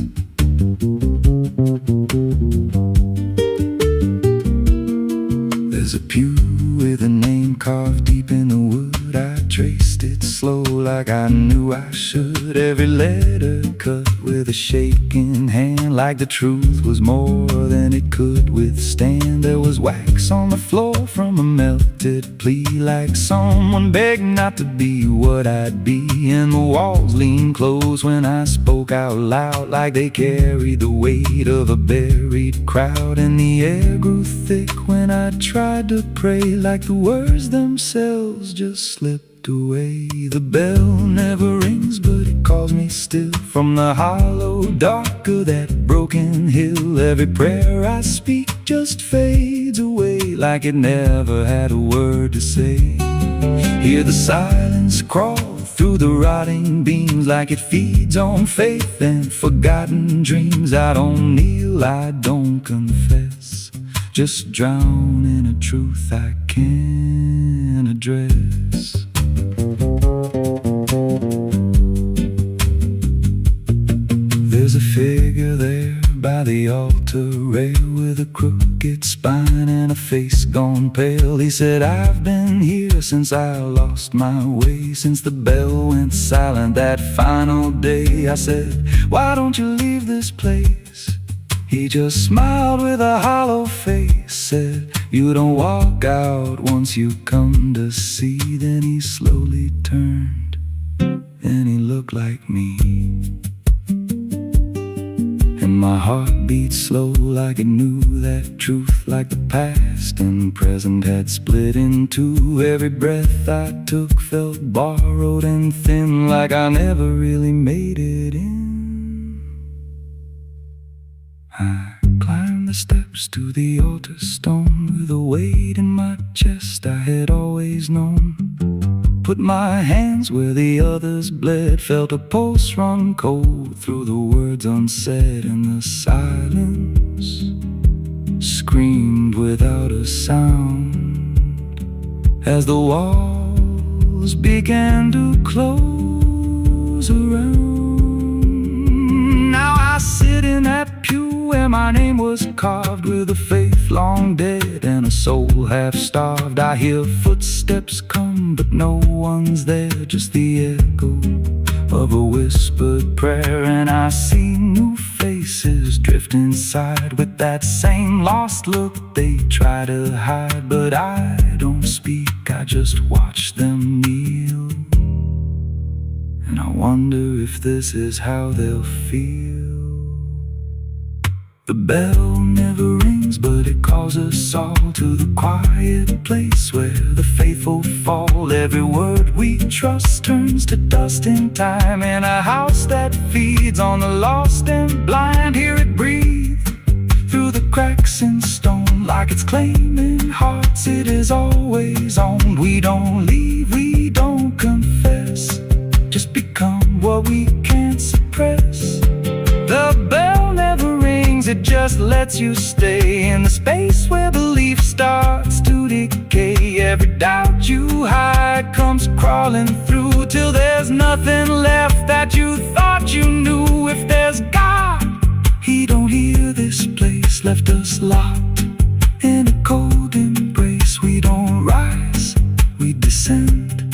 Speaker 1: There's a pew with a name carved deep in the wood. I traced it slow like I knew I should. Every letter cut with a shaking hand, like the truth was more than it could withstand. There was wax on the floor from a melted plea, like someone begged not to be what I'd be. And the walls leaned close when I spoke out loud, like they carried the weight of a buried crowd. And the air grew thick when I tried to pray, like the words themselves just slipped away. The bell never rings, but it calls me still from the hollow dark of that broken hill. Every prayer I speak just fades away like it never had a word to say. Hear the silence crawl through the rotting beams like it feeds on faith and forgotten dreams. I don't kneel, I don't confess, just drown in a truth I can't address. There's a figure there by the altar rail with a crooked spine and a face gone pale. He said, I've been here since I lost my way, since the bell went silent that final day. I said, why don't you leave this place? He just smiled with a hollow face, said, you don't walk out once you come to see. Then he slowly turned and he looked like me, and my heart beat slow like it knew that truth, like the past and present had split in two. Every breath I took felt borrowed and thin, like I never really made it in. I climbed the steps to the altar stone with a weight in my chest I had always known. Put my hands where the others bled, felt a pulse run cold through the words unsaid, and the silence screamed without a sound as the walls began to close around. Now I sit in that pew where my name was carved, with a faith long dead and a soul half starved. I hear footsteps come, but no one's there, just the echo of a whispered prayer. And I see new faces drift inside with that same lost look they try to hide. But I don't speak, I just watch them kneel, and I wonder if this is how they'll feel. The bell never rings, but it calls us all to the quiet place where the faithful fall. Every word we trust turns to dust in time. In a house that feeds on the lost and blind, hear it breathe through the cracks in stone, like it's claiming hearts it is always owned. We don't leave, we don't confess, just become what we can't suppress. The bell never rings, it just lets you stay in the space where belief starts to decay. Every doubt you hide comes crawling through, till there's nothing left that you thought you knew. If there's God, He don't hear this place, left us locked in a cold embrace. We don't rise, we descend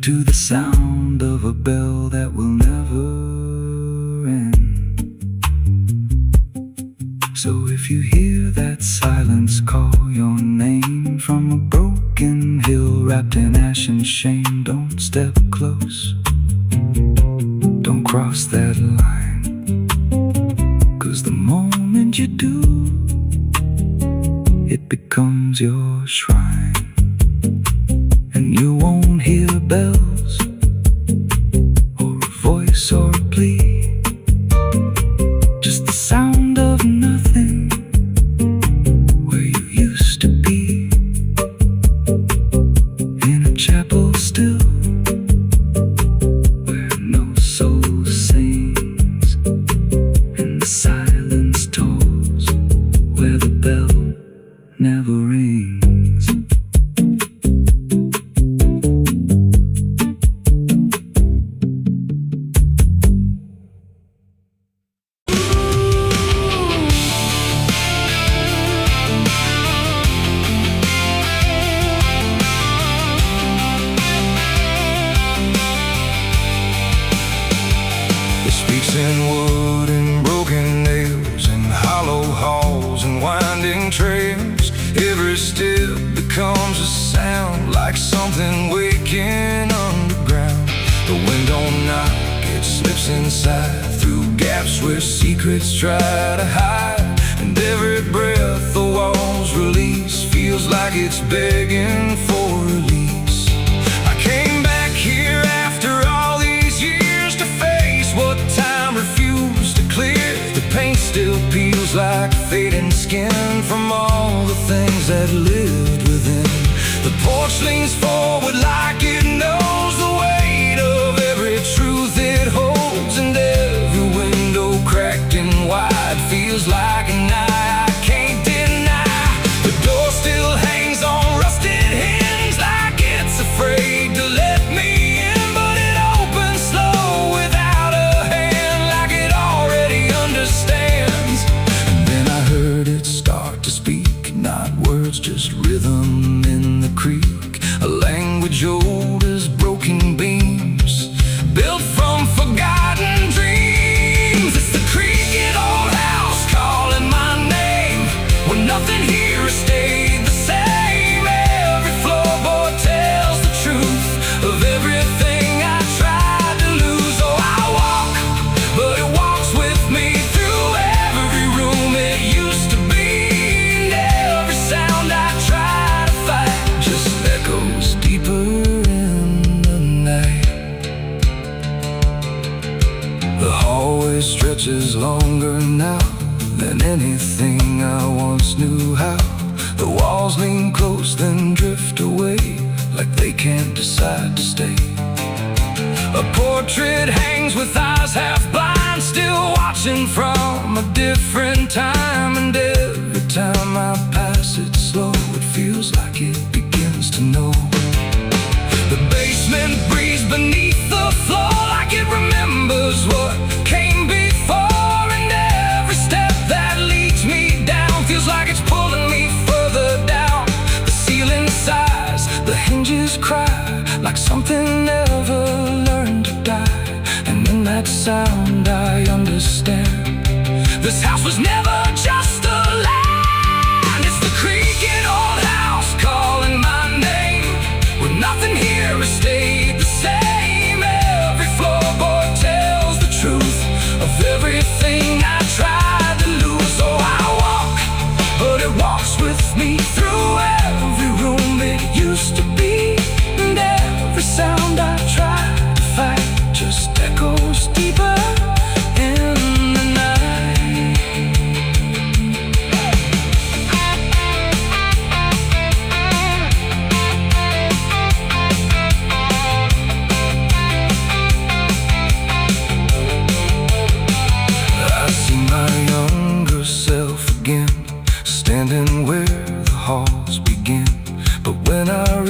Speaker 1: to the sound of a bell that will never end. So if you hear that silence call your name from a broken hill wrapped in ash and shame, don't step close, don't cross that line, 'cause the moment you do, it becomes your shrine. And you won't hear bells or a voice or a plea, just the sound of nothing where you used to be, in a chapel still where no soul sings, and the silence tolls where the bell never rings. It speaks in wood and broken nails, and hollow halls and winding trails. Every step becomes a sound, like something waking underground. The wind don't knock, it slips inside, through gaps where secrets try to hide. And every breath the walls release feels like it's begging for release. I came back here after all these years to face what time refused to clear. The paint still peels like fading skin from all the things that lived within. The porch leans forward like it knows the weight of every truth it holds, and every window cracked and wide feels like an eye I can't deny. The door still hangs on rusted hinges like it's afraid to let me in, but it opens slow without a hand, like it already understands. And then I heard it start to speak, not words, just rhythm in the creek, a language old as broken beams, built from forgotten dreams. It's the creaking old house calling my name, when nothing here has stayed the same. Every floorboard tells the truth of everything I tried to lose. Oh, I walk, but it walks with me through every room it used to be, and every sound I try to fight just echoes deeper in the night. The hallway stretches longer now than anything I once knew how. The walls lean close then drift away, like they can't decide to stay. A portrait hangs with eyes half blind, still watching from a different time. And every time I pass it slow, it feels like it begins to know. The basement breathes beneath the floor, like it remembers what came before. And every step that leads me down feels like it's pulling me further down. The ceiling sighs, the hinges cry, like something never learned to die. And in that sound I understand, this house was never just a land. It's the creaking old house calling my name, when nothing here has stayed the same. Every floorboard tells the truth of everything I tried to lose. Oh, I walk, but it walks with me through every room it used to be, and every sound I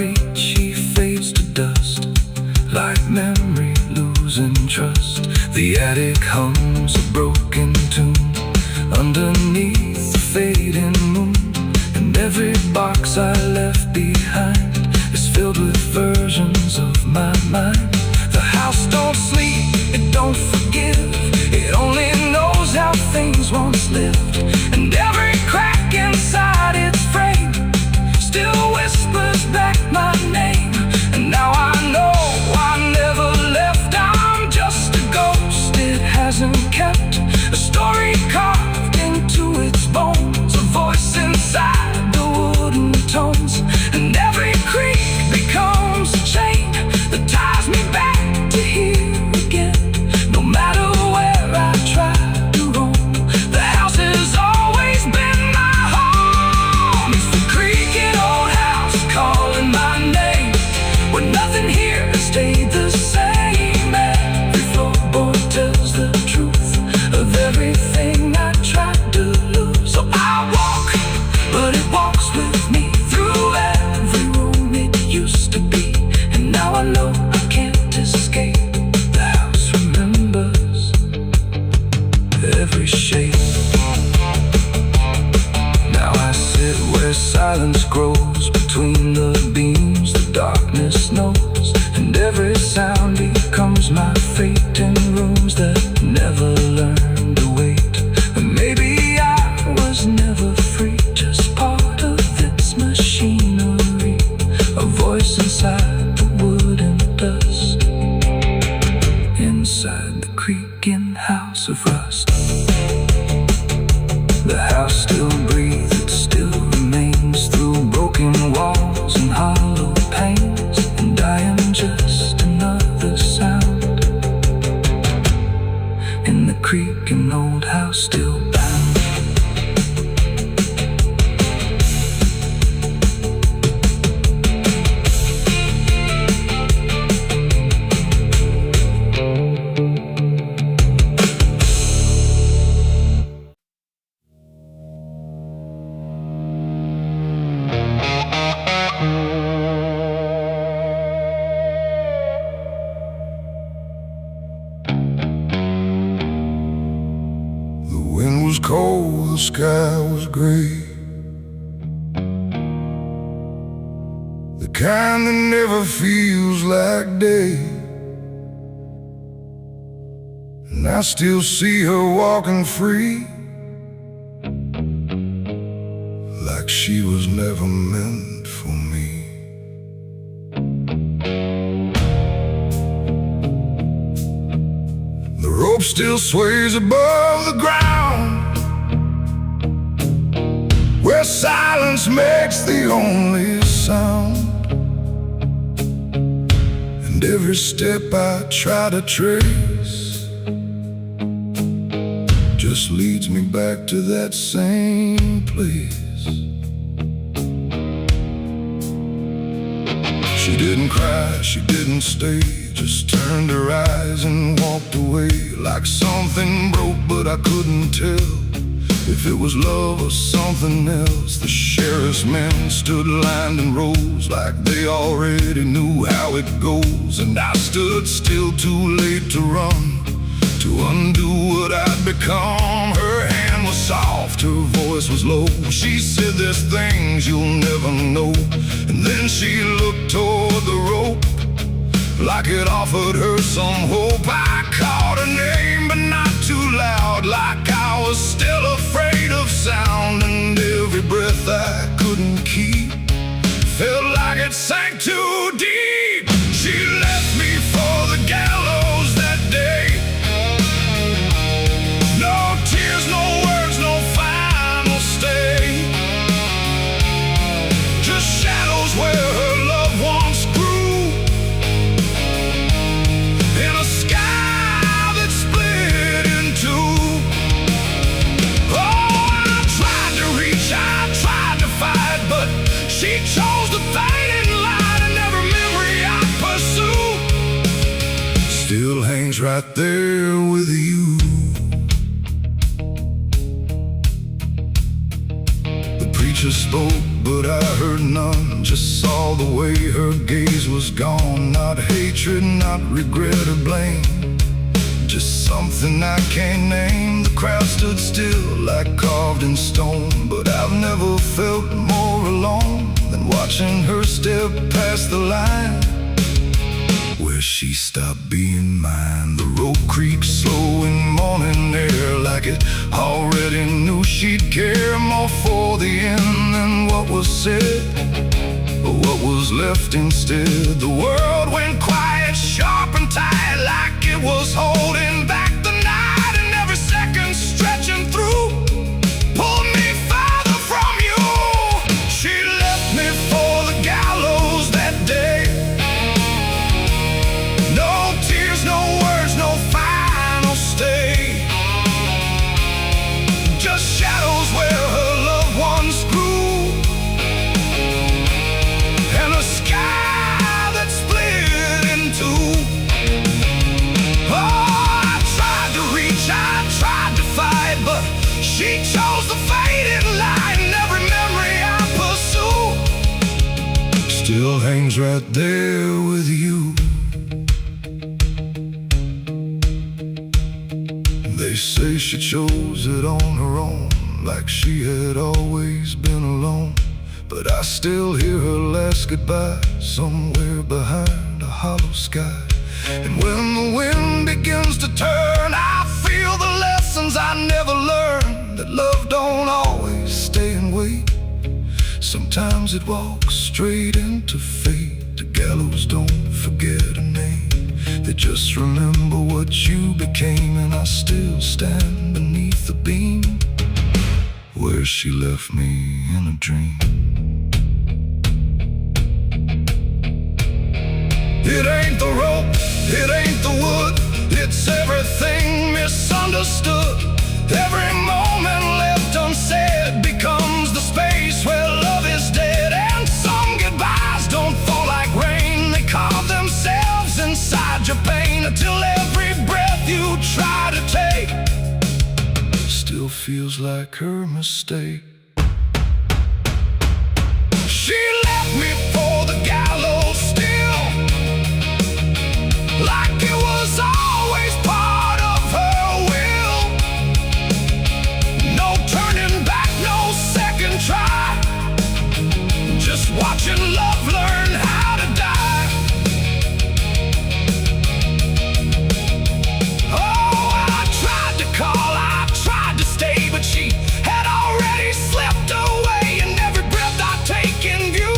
Speaker 1: reach, she fades to dust, like memory losing trust. The attic hums a broken tune underneath the fading moon, and every box I left behind is filled with versions of my mind. The house don't sleep, it don't forgive, it only knows how things once lived, and every crack inside its frame still whispers back my name. And now I know I never left, I'm just a ghost. It hasn't kept a story carved into its bones, a voice inside the wooden tones, and every creak becomes a chain that ties me back to here again. No matter where I try to roam, the house has always been my home. It's the creaking old house calling my name, when nothing here has stayed the same. Every floorboard tells the truth of everything I tried to lose. So I walk, but it walks with me through every room it used to be, and now I know I can't escape. The house remembers every shape. Now I sit where silence grows between the beams, the darkness knows, and every sound becomes my fate in rooms that never learned to wait. And maybe I was never free, just part of its machinery, a voice inside the wooden dust, inside the creaking house of rust. The house still breathes, it still remains through broken walls and hollow panes, and I am just another sound in the creaking old house still bound.
Speaker 2: Cold, the sky was gray, the kind that never feels like day. And I still see her walking free, like she was never meant for me. The rope still sways above the ground, where silence makes the only sound. And every step I try to trace just leads me back to that same place. She didn't cry, she didn't stay, just turned her eyes and walked away, like something broke but I couldn't tell if it was love or something else. The sheriff's men stood lined in rows, like they already knew how it goes. And I stood still, too late to run, to undo what I'd become. Her hand was soft, her voice was low. She said, "There's things you'll never know." And then she looked toward the rope, like it offered her some hope. I called her name, but not too loud, like I was still afraid of sound. And every breath I couldn't keep felt like it sank too deep. She left me for the gallows that day. No tears, no words, no final stay, just shadows where her loved ones grew, in a sky that split in two. Oh, I tried to reach, I tried to fight, but she chose the fading light, and every memory I pursue still hangs right there with you. The preacher spoke, but I heard none. Just saw the way her gaze was gone. Not hatred, not regret or blame, just something I can't name. The crowd stood still like carved in stone, but I've never felt more alone than watching her step past the line where she stopped being mine. The road creaks slow in morning air, like it already knew she'd care more for the end than what was said, but what was left instead. The world went quiet, sharp and tight, like it was holding back the night, and every second stretching through pulled me farther from you. She left me for the gallows that day. No tears, no words, no final stay, just shadows where her loved ones grew, and a sky that split in two. Oh, I tried to reach, I tried to fight, but she chose the faded line. Every memory I pursue still hangs right there with you. They say she chose it on her own, like she had always been alone, but I still hear her last goodbye somewhere behind a hollow sky. And when the wind begins to turn, I feel the lessons I never learned, that love don't always stay and wait. Sometimes it walks straight into fate. The gallows don't forget a name, they just remember what you became. And I still stand beneath the beam where she left me in a dream. It ain't the rope, it ain't the wood, it's everything misunderstood. Every moment left unsaid becomes the space where love is dead. And some goodbyes don't fall like rain, they carve themselves inside your pain, until every breath you try to take still feels like her mistake. She left me for the gallows still, like it was always part of her will. No turning back, no second try, just watching love learn how to die. Oh, I tried to call, I tried to stay, but she had already slipped away, and every breath I take in view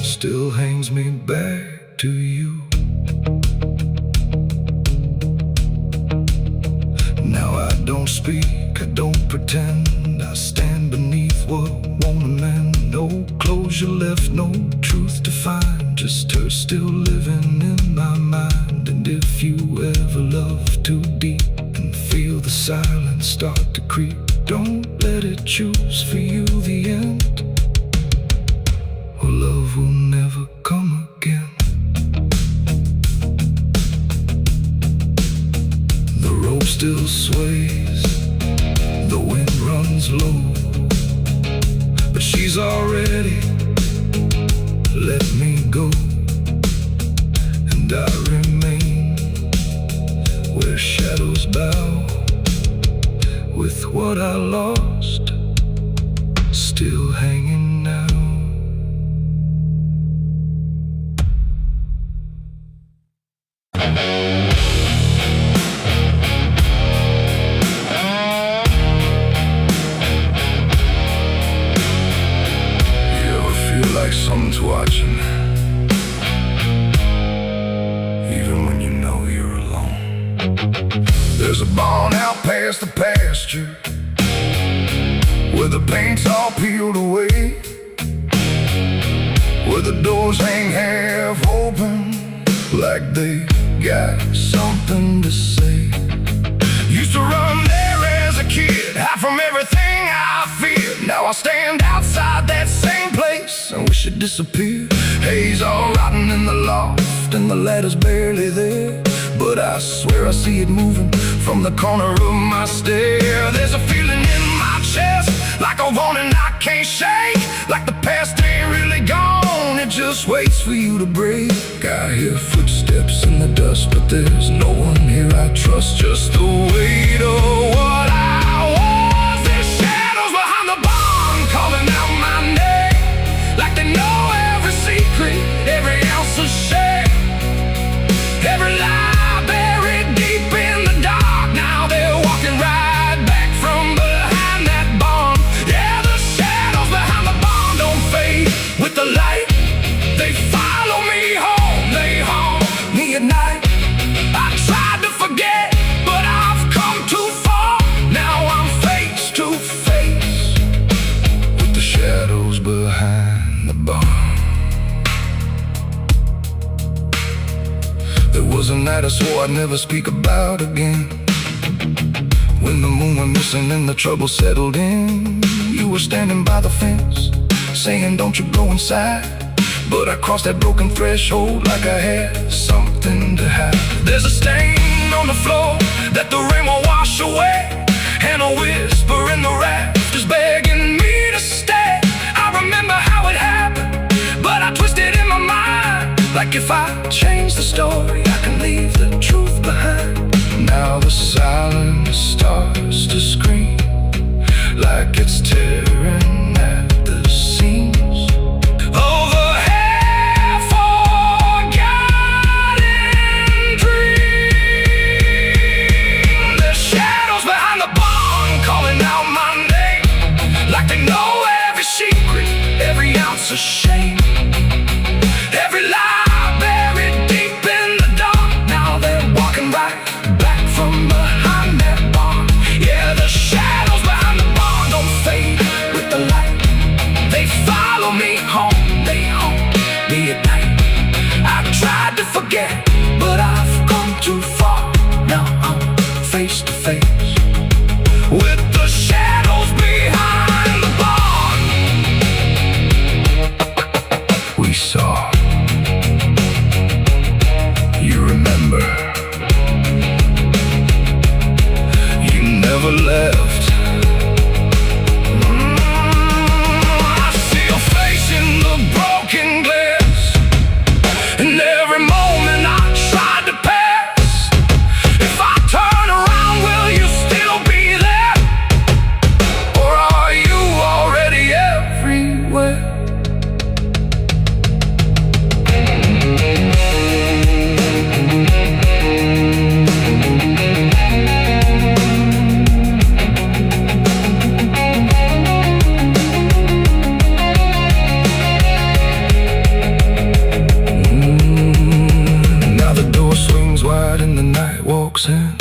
Speaker 2: still hangs me back to you. Now I don't speak, I don't pretend, I stand beneath what won't amend. No closure left, no truth to find, just her still living in my mind. And if you ever love too deep and feel the silence start to creep, don't let it choose for you the end, or love will never come again. The rope still sways, the wind runs low, but she's already let me go, and I remain where shadows bow, with what I lost still hanging now. Like someone's watching, even when you know you're alone. There's a barn out past the pasture, where the paint's all peeled away, where the doors hang half open, like they got something to say. Used to run there as a kid, hide from everything I feared. Now I stand outside that same place and wish it disappeared. Haze all rotten in the loft, and the ladder's barely there, but I swear I see it moving from the corner of my stair. There's a feeling in my chest, like a warning I can't shake, like the past ain't really gone, it just waits for you to break. I hear footsteps in the dust, but there's no one here I trust. Just the weight of what I was. There's shadows behind the barn calling out my name, like they know every secret, every ounce of shame, every lie buried deep in the dark. Now they're walking right back from behind that barn. Yeah, the shadows behind the barn don't fade with the light. They follow me home, they haunt me at night. I tried to forget, but I've come too far. Now I'm face to face with the shadows behind the barn. There was a night I swore I'd never speak about again. When the moon went missing and the trouble settled in, you were standing by the fence, saying don't you go inside. But I crossed that broken threshold like I had something to hide. There's a stain on the floor that the rain will wash away, and a whisper in the rafters begging me to stay. I remember how it happened, but I twisted in my mind, like if I change the story, I can leave the truth behind. Now the silence starts to scream, like it's tearing at the seams. Over half-forgotten dreams. There's shadows behind the barn calling out my name, like they know every secret, every ounce of shame, every lie buried deep in the dark. Now they're walking right back from behind that barn. Yeah, the shadows behind the barn don't fade with the light. They follow me home, they haunt me at night. I tried to forget, but I've come too far. Now I'm face to face with the shadows behind the barn. We saw. You remember. You never left. I see your face in the broken glass, and every moment I tried to pass. If I turn around, will you still be there? Or are you already everywhere? Now the door swings wide and the night walks in,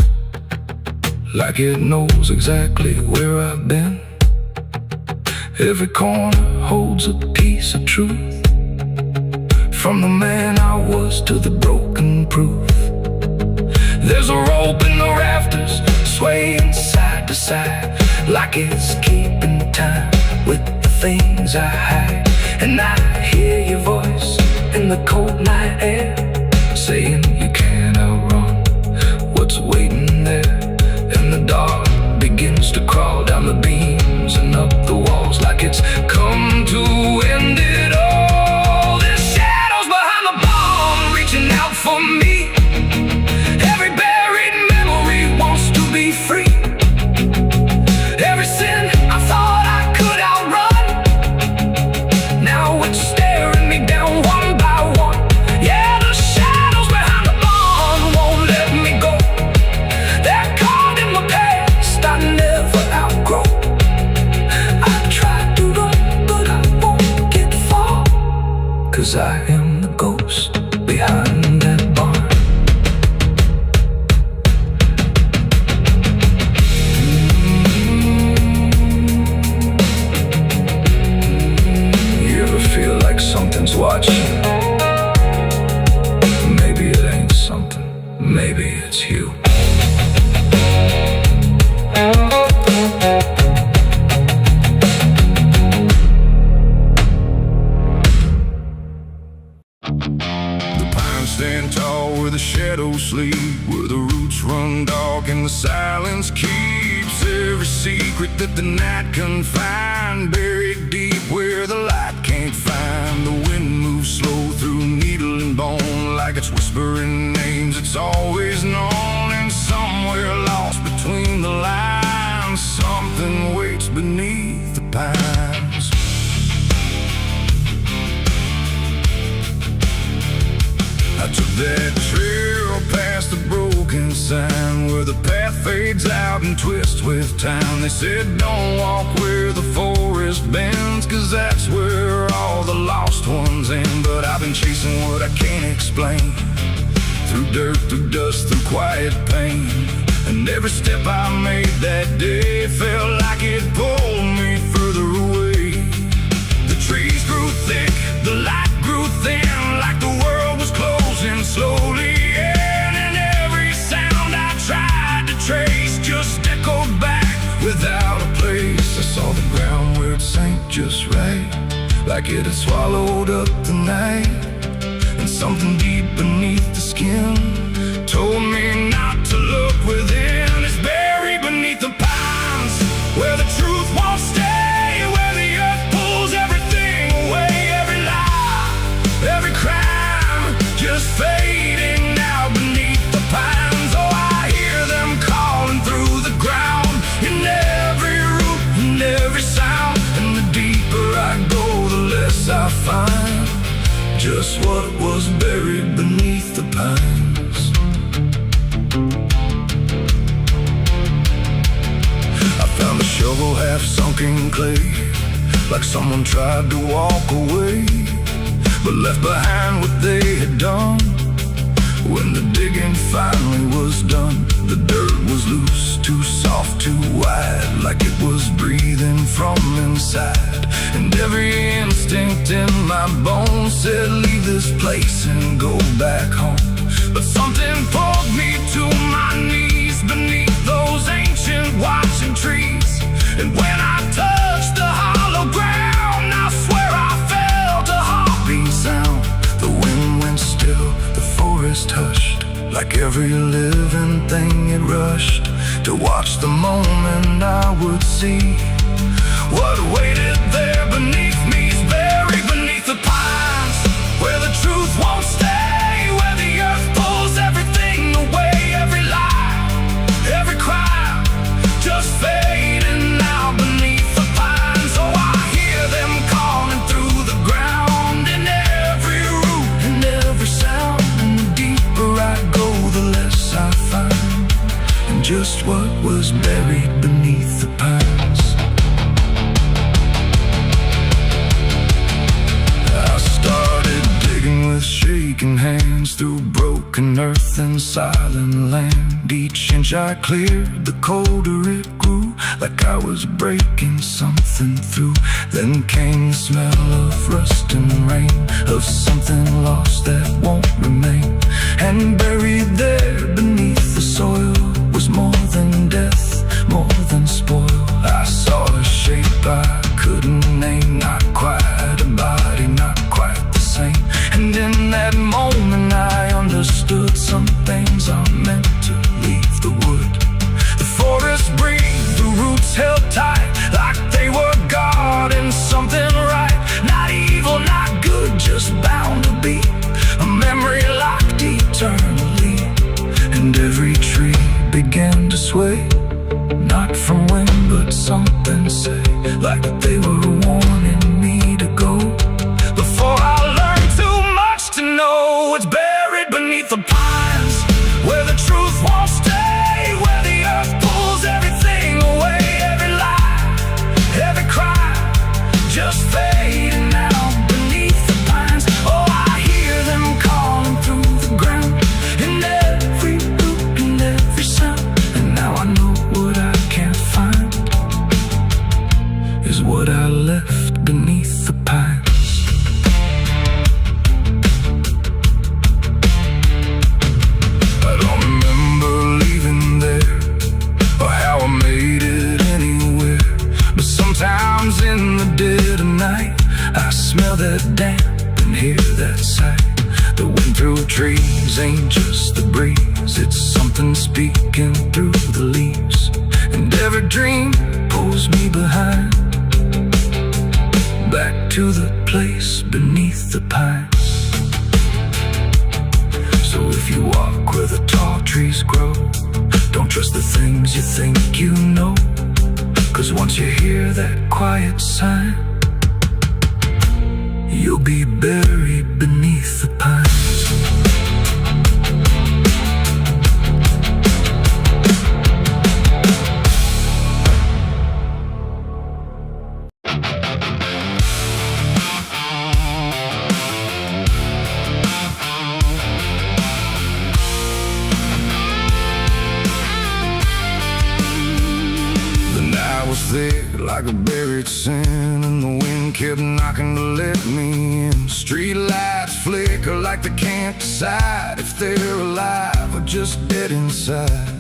Speaker 2: like it knows exactly where I've been. Every corner holds a piece of truth, from the man I was to the broken proof. There's a rope in the rafters, swaying side to side, like it's keeping time with the things I hide. And I hear your voice in the cold night air, saying you can't outrun what's waiting there. And the dark begins to crawl down the beams and up the walls, like it's come to end it all. There's shadows behind the barn reaching out for me. Every buried memory wants to be free. Every sin I thought I could outrun, now it's staring me down one by one. Yeah, the shadows behind the barn won't let me go. They're caught in my past I never outgrow. I tried to run, but I won't get far, 'cause I am the ghost behind that barn. You ever feel like something's watching? Maybe it ain't something, maybe it's you. The pines stand tall where the shadows sleep, where the roots run dark and the silence keeps every secret that the night can find buried deep. it's whispering names it's always known. And somewhere lost between the lines, something waits beneath the pines. I took that trail past the broken sign, where the path fades out and twists with time. They said don't walk where the forest bends, 'cause that's where all the lost ones end. But I've been chasing what I can't explain, through dirt, through dust, through quiet pain. And every step I made that day felt like it pulled me further away. The trees grew thick, the light grew thin, like the world was closing slowly in. And every sound I tried to trace just echoed back without a place. I saw the ground where it sank just right, like it had swallowed up the night. And something deep beneath the skin told me not to look within. It's buried beneath the pines, where the truth won't stay, where the earth pulls everything away. Every lie, every crime, just fading now beneath the pines. Oh, I hear them calling through the ground, in every root and every sound. And the deeper I go, the less I find just what was buried beneath the pines. I found a shovel half sunk in clay, like someone tried to walk away, but left behind what they had done. When the digging finally was done, the dirt was loose, too soft, too wide, like it was breathing from inside. And every instinct in my bones said leave this place and go back home. But something pulled me to my knees beneath those ancient watching trees. And when I touched the hollow ground, I swear I felt a heartbeat sound. The wind went still, the forest hushed, like every living thing it rushed to watch the moment I would see what waited there beneath me. Is buried beneath the pines, where the truth won't stay, where the earth pulls everything away. Every lie, every crime, just fading now beneath the pines. Oh, I hear them calling through the ground, in every root and every sound. And the deeper I go, the less I find, and just what was buried beneath the pines. Shaking hands through broken earth and silent land. Each inch I cleared, the colder it grew, like I was breaking something through. Then came the smell of rust and rain, of something lost that won't remain. And buried there beneath the soil was more than death, more than spoil. I saw a shape I couldn't name, not quite a body, not quite the same. And in that moment I understood some things are meant to leave the wood. The forest breathed, the roots held tight, like they were guarding something right. Not evil, not good, just bound to be a memory locked eternally. And every tree began to sway, not from wind but something say, like they were warning me to go. Before I learned too much to know, it's buried beneath the pines, where the truth won't stay, where the earth pulls everything away. Every lie, every crime, just fading now beneath the pines. Oh, I hear them calling through the ground, in every root and every sound. And now I know what I can't find is what I left beneath the pines. Sometimes in the dead of night, I smell that damp and hear that sight. The wind through trees ain't just the breeze, it's something speaking through the leaves. And every dream pulls me behind, back to the place beneath the pines. memories grow. Don't trust the things you think you know, 'cause once you hear that quiet sign, you'll be buried beneath the pines. There like a buried sin, and the wind kept knocking to let me in. Street lights flicker like they can't decide if they're alive or just dead inside.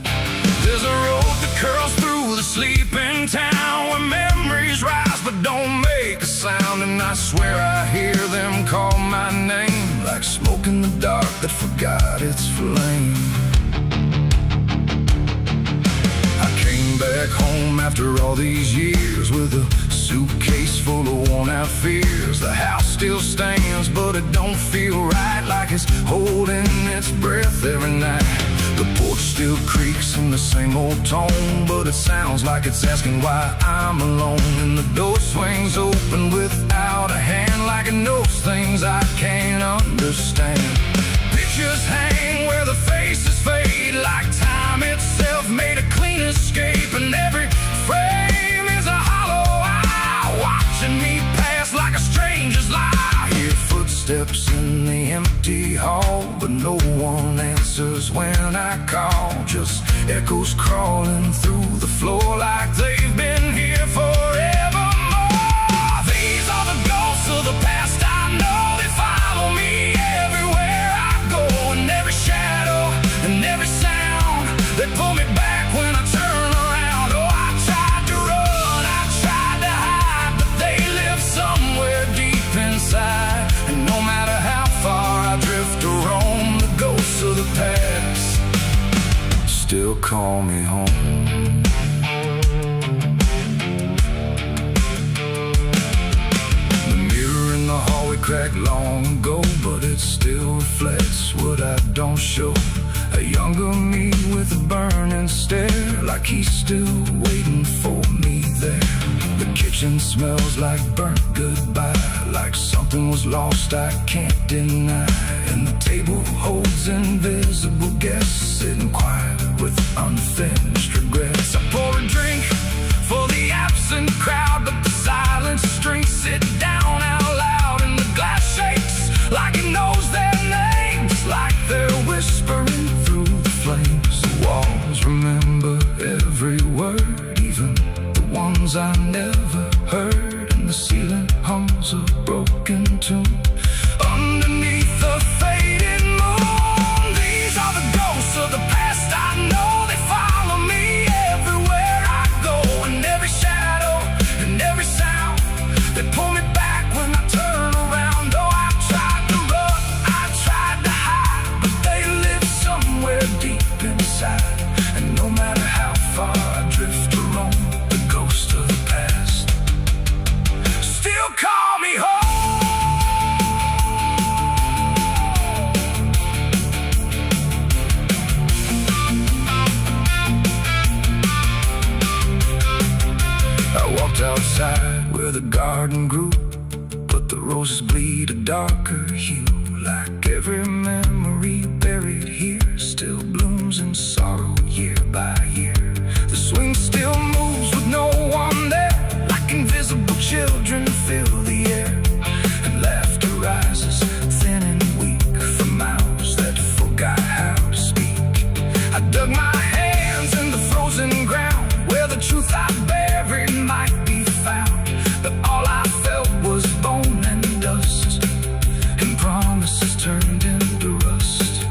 Speaker 2: There's a road that curls through the sleeping town, where memories rise but don't make a sound. And I swear I hear them call my name, like smoke in the dark that forgot its flame. Back home after all these years, with a suitcase full of worn-out fears. The house still stands, but it don't feel right, like it's holding its breath every night. The porch still creaks in the same old tone, but it sounds like it's asking why I'm alone. And the door swings open without a hand, like it knows things I can't understand. Pictures hang where the faces fade, like time itself made a clean escape. And every frame is a hollow eye, watching me pass like a stranger's lie. Hear footsteps in the empty hall, but no one answers when I call. Just echoes crawling through the floor, like they've been here forevermore. These are the ghosts of the past I know. They follow me everywhere I go, and every shadow and every sound. They pull me back when I turn around. Oh, I tried to run, I tried to hide, but they live somewhere deep inside. And no matter how far I drift or roam, the ghosts of the past still call me home. The mirror in the hallway cracked long ago, but it still reflects what I don't show. A younger me with a burning stare, like he's still waiting for me there. The kitchen smells like burnt goodbye, like something was lost I can't deny. And the table holds invisible guests, sitting quiet with unfinished regrets. I pour a drink for the absent crowd, but the silence drinks it down out loud. And the glass shakes like it knows their names, like they're whispering through the flames. The walls remember every word, even the ones I never heard. And the ceiling hums a broken tune underneath the faded moon. These are the ghosts of the past I know. They follow me everywhere I go, and every shadow and every sound. They pull me back when I turn around. Oh, I tried to run, I tried to hide, but they live somewhere deep inside. And no matter how far I drift or roam, the ghost of the past still call me home. I walked outside where the garden grew, but the roses bleed a darker hue. Like every memory buried here still blooms in sorrow year by year. The swing still moves with no one there, like invisible children fill the air. And laughter rises thin and weak from mouths that forgot how to speak. I dug my hands in the frozen ground, where the truth I buried might be found. But all I felt was bone and dust, and promises turned into rust.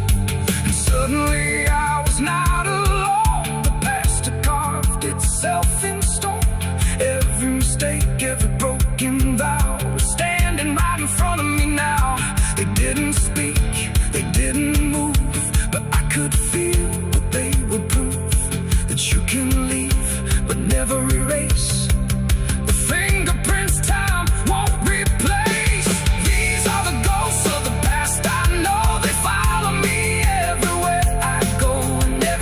Speaker 2: And suddenly I was not alone. The past had carved itself in stone. Every mistake, every broken vow was standing right in front of me now. They didn't speak, they didn't move, but I could feel what they would prove. That you can leave, but never erase the fingerprints time won't replace. These are the ghosts of the past I know. They follow me everywhere I go, and every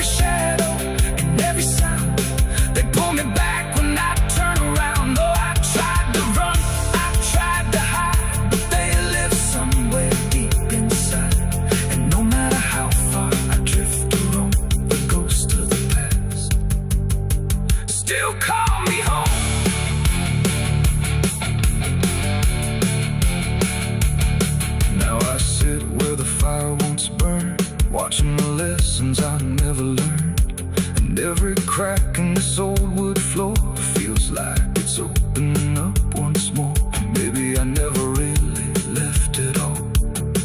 Speaker 2: once burned, watching the lessons I never learned. And every crack in this old wood floor feels like it's opening up once more. Maybe I never really left it all.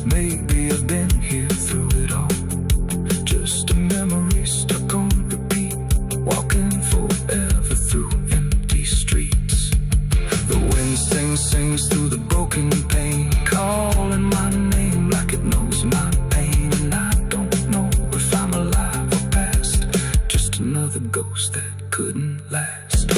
Speaker 2: Maybe I've been here through it all. Just a memory stuck on repeat, walking forever through empty streets. The wind sings through the broken pane, calling my name like it knows my pain. And I don't know if I'm alive or past, just another ghost that couldn't last.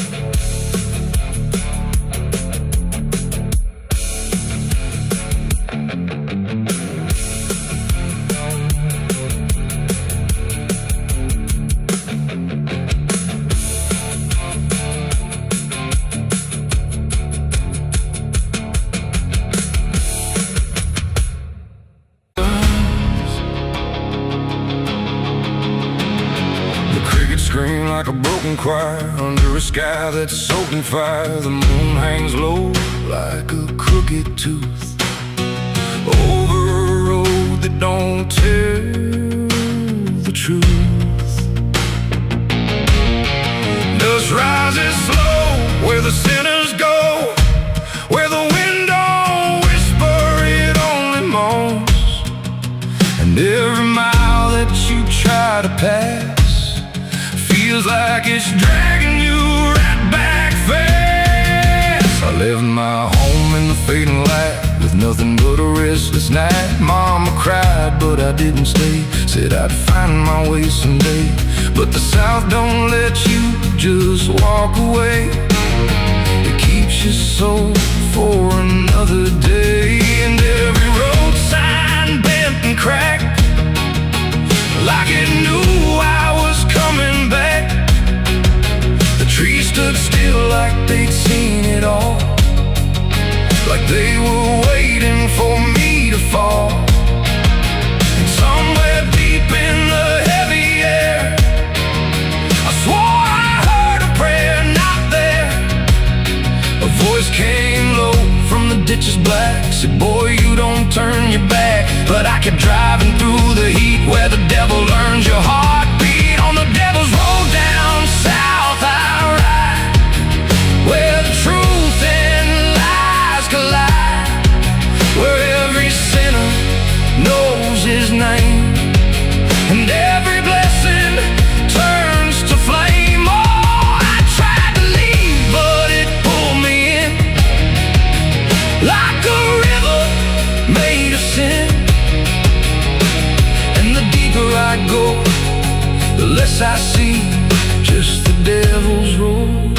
Speaker 2: Scream like a broken choir under a sky that's soaked in fire. The moon hangs low like a crooked tooth over a road that don't tell the truth. Dust rises slow where the sinners go, where the wind don't whisper, it only moans. And every mile that you try to pass feels like it's dragging you right back fast. I left my home in the fading light with nothing but a restless night. Mama cried, but I didn't stay. Said I'd find my way someday. But the South don't let you just walk away. It keeps your soul for another day. And every road sign bent and cracked, like it knew I was coming back. The trees stood still like they'd seen it all, like they were waiting for me to fall. And somewhere deep in the heavy air, I swore I heard a prayer not there. A voice came low from the ditches black, said, boy, you don't turn your back. But I kept driving through the heat where the devil learns your heartbeat. On the devil's road down south I ride, where the truth and lies collide, where every sinner knows his name, and every blessing turns to flame. Oh, I tried to leave, but it pulled me in like a river made of sin. I go, the less I see, just the devil's road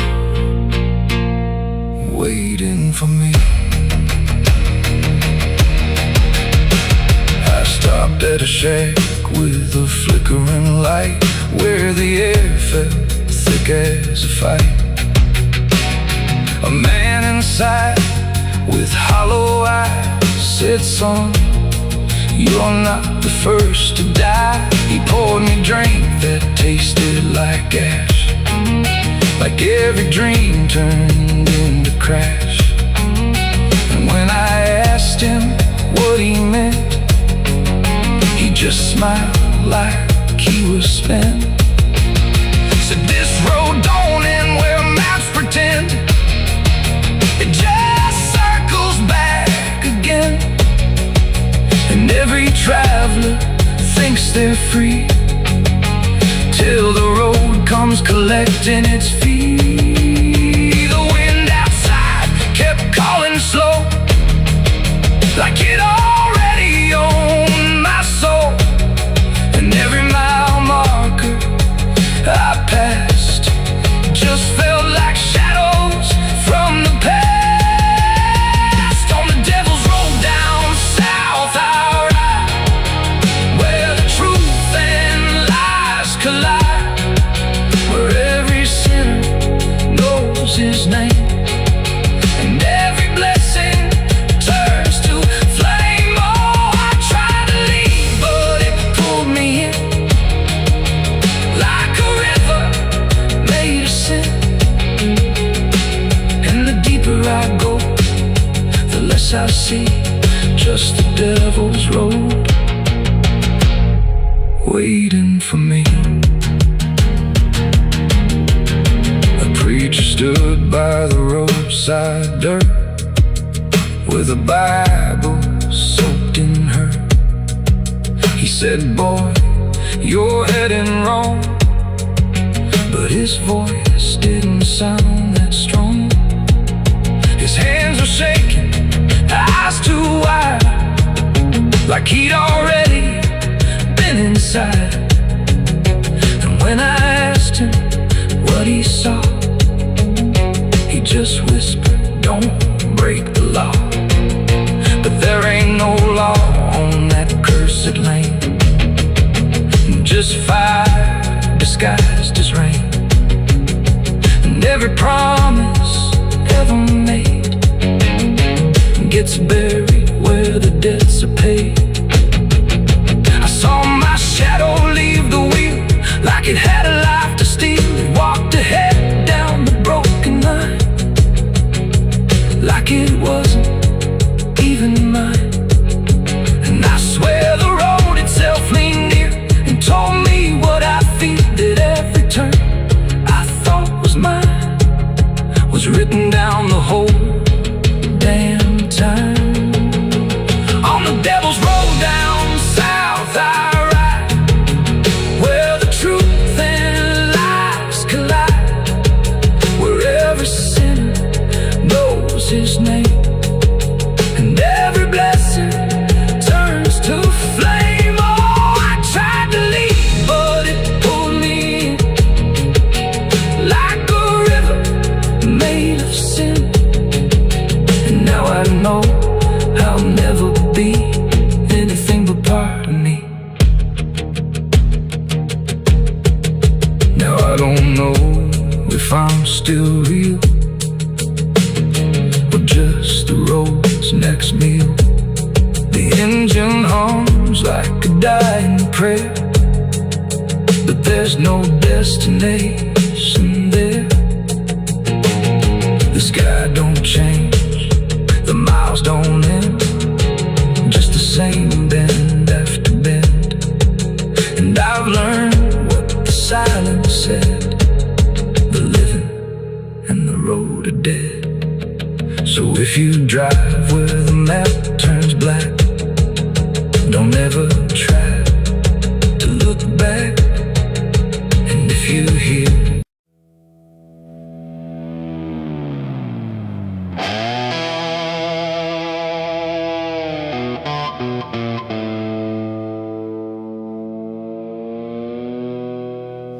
Speaker 2: waiting for me. I stopped at a shack with a flickering light, where the air felt thick as a fight. A man inside with hollow eyes said, son, you're not the first to die. He poured me a drink that tasted like ash, like every dream turned into crash. And when I asked him what he meant, he just smiled like he was spent. Said, this road don't end where maps pretend, it just circles back again. And every traveler thinks they're free, till the road comes collecting its fee. The wind outside kept calling slow, like it already owned my soul. And every mile marker I passed just felt like shadows from the past. On the devil's road down south I ride, where the truth and lies collide, where every sinner waiting for me. A preacher stood by the roadside dirt with a Bible soaked in her. He said, "Boy, you're heading wrong," but his voice didn't sound that strong. His hands were shaking, eyes too wide, like he'd already been inside. And when I asked him what he saw, he just whispered, "Don't break the law." But there ain't no law on that cursed land, just fire disguised as rain. And every promise ever made gets buried where the debts are paid. I saw my shadow leave the wheel like it had a life to steal. It walked ahead down the broken line like it wasn't even mine. And I swear the road itself leaned near and told me what I feel, that every turn I thought was mine was written down the whole damn time. On the devil's road down south I ride, where the truth and lies collide, where every sinner knows his name, and every blessing turns to flame. Oh, I tried to leave, but it pulled me in like a river made of sin. And now I know I'll never be anything but part of me. Now I don't know if I'm still real or just the road's next meal. The engine hums like a dying prayer, but there's no destination there. The sky don't change, the miles don't end, just the same bend after bend. And I've learned what the silence said, the living and the road are dead. So if you drive where the map turns black, don't ever try to look back. And if you hear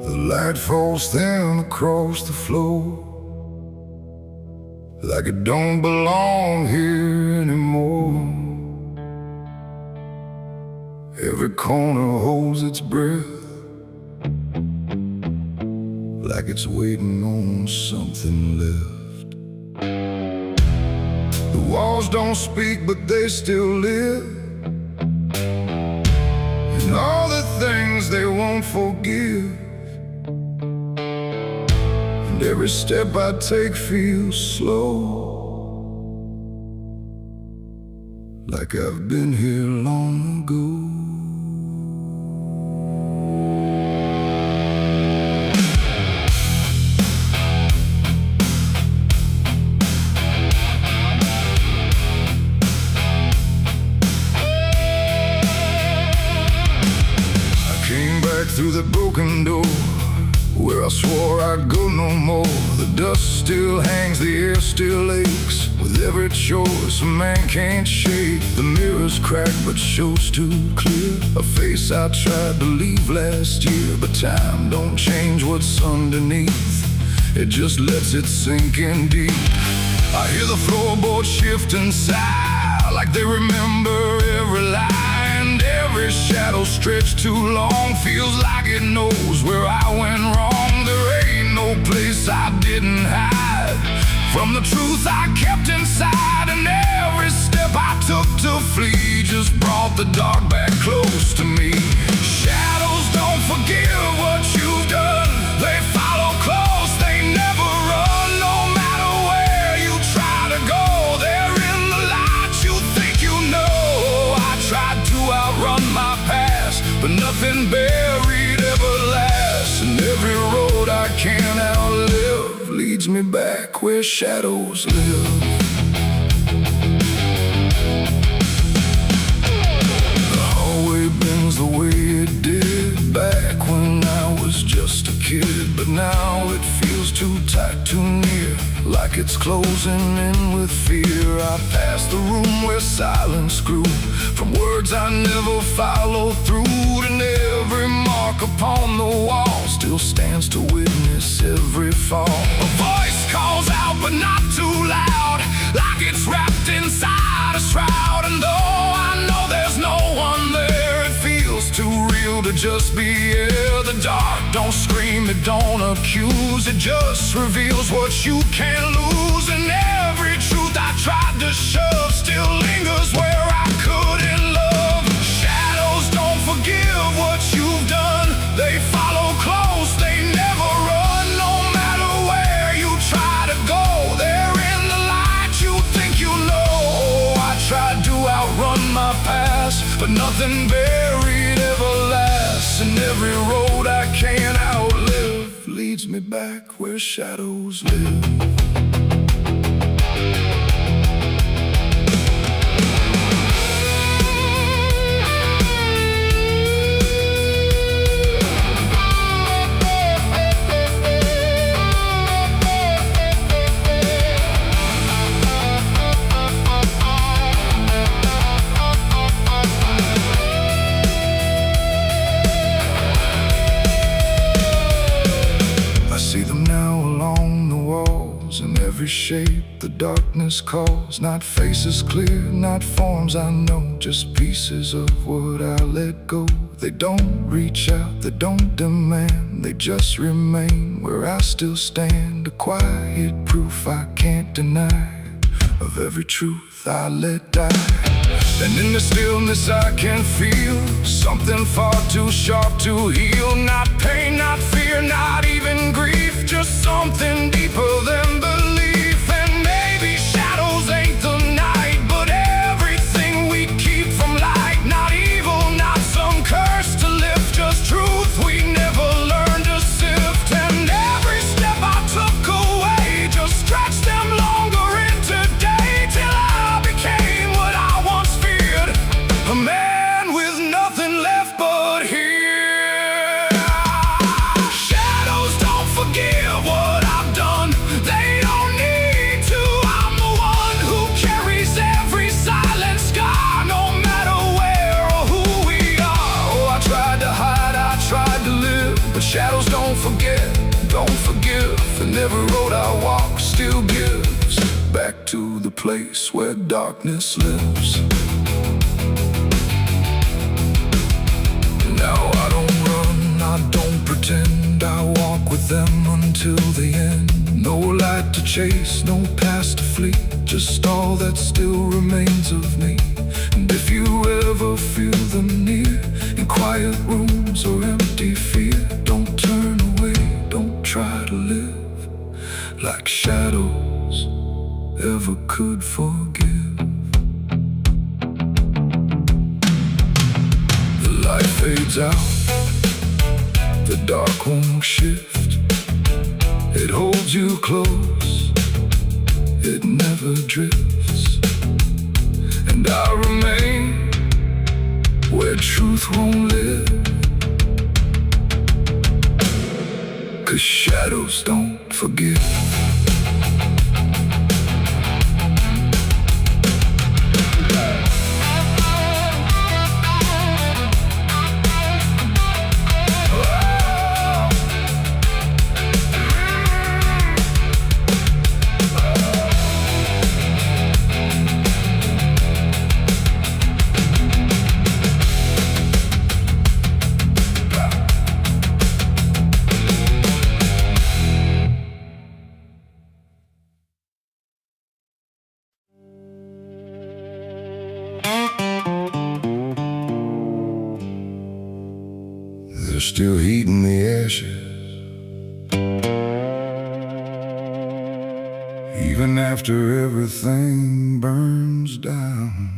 Speaker 2: the light falls thin across the floor, like it don't belong here anymore. Every corner holds its breath, like it's waiting on something left. The walls don't speak, but they still live, and all the things they won't forgive. And every step I take feels slow, like I've been here long ago. Through the broken door, where I swore I'd go no more. The dust still hangs, the air still aches, with every choice a man can't shake. The mirror's cracked but shows too clear a face I tried to leave last year. But time don't change what's underneath, it just lets it sink in deep. I hear the floorboards shift and sigh, like they remember every lie. And every shadow stretched too long feels like it knows where I went wrong. There ain't no place I didn't hide from the truth I kept inside. And every step I took to flee just brought the dark back close to me. Shadows don't forgive what you've done, they follow close, they never run. No matter where you try to go, they're in the light you think you know. I tried to outrun my past, but nothing buried ever lasts. And every road I can't outlive leads me back where shadows live. The hallway bends the way it did back when I was just a kid, but now it feels too tight, too near, like it's closing in with fear. I pass the room where silence grew, from words I never followed through, and every mark upon the wall still stands to witness every fall. A voice calls out but not too loud, like it's wrapped inside a shroud. And though I know there's no one there, it feels too real to just be here. The dark don't scream, it don't accuse, it just reveals what you can't lose. And every truth I tried to shove still lingers where I couldn't love. Shadows don't forgive what you've done, they follow close, they never run. No matter where you try to go, they're in the light you think you know. I tried to outrun my past, but nothing buried ever lasts. And every road I can't outlive leads me back where shadows live. Every shape the darkness calls, not faces clear, not forms I know, just pieces of what I let go. They don't reach out, they don't demand, they just remain where I still stand. A quiet proof I can't deny of every truth I let die. And in the stillness I can feel something far too sharp to heal. Not pain, not fear, not even grief, just something deeper than belief. And maybe shadows ain't the night, but everything we keep from light. Not evil, not some curse to lift, just truth we never learned to sift. And every step I took away just stretched them longer into day, till I became what I once feared, a man with nothing left but here. Shadows don't forgive what I've done, they don't need to. I'm the one who carries every silent scar, no matter where or who we are. Oh, I tried to hide, I tried to live, but shadows don't forget, don't forgive. And every road I walk still gives back to the place where darkness lives. Now I don't run, I don't pretend, I walk with them until the end. No light to chase, no past to flee, just all that still remains of me. And if you ever feel them near, in quiet rooms or empty fear, don't turn away, don't try to live like shadows ever could forgive. The light fades out, the dark won't shift. It holds you close, it never drifts. And I remain where truth won't live, 'cause shadows don't forgive. There's still heat in the ashes, even after everything burns down.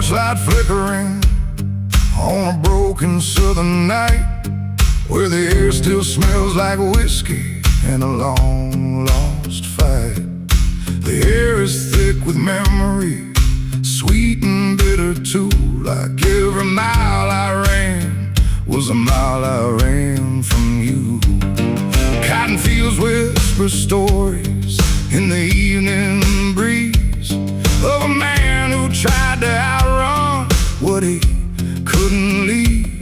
Speaker 2: torchlight flickering on a broken southern night, where the air still smells like whiskey and a long-lost fight. The air is thick with memory, sweet and bitter too. Like every mile I ran was a mile I ran from you. Cotton fields whisper stories in the evening breeze of a man who tried to outrun what he couldn't leave.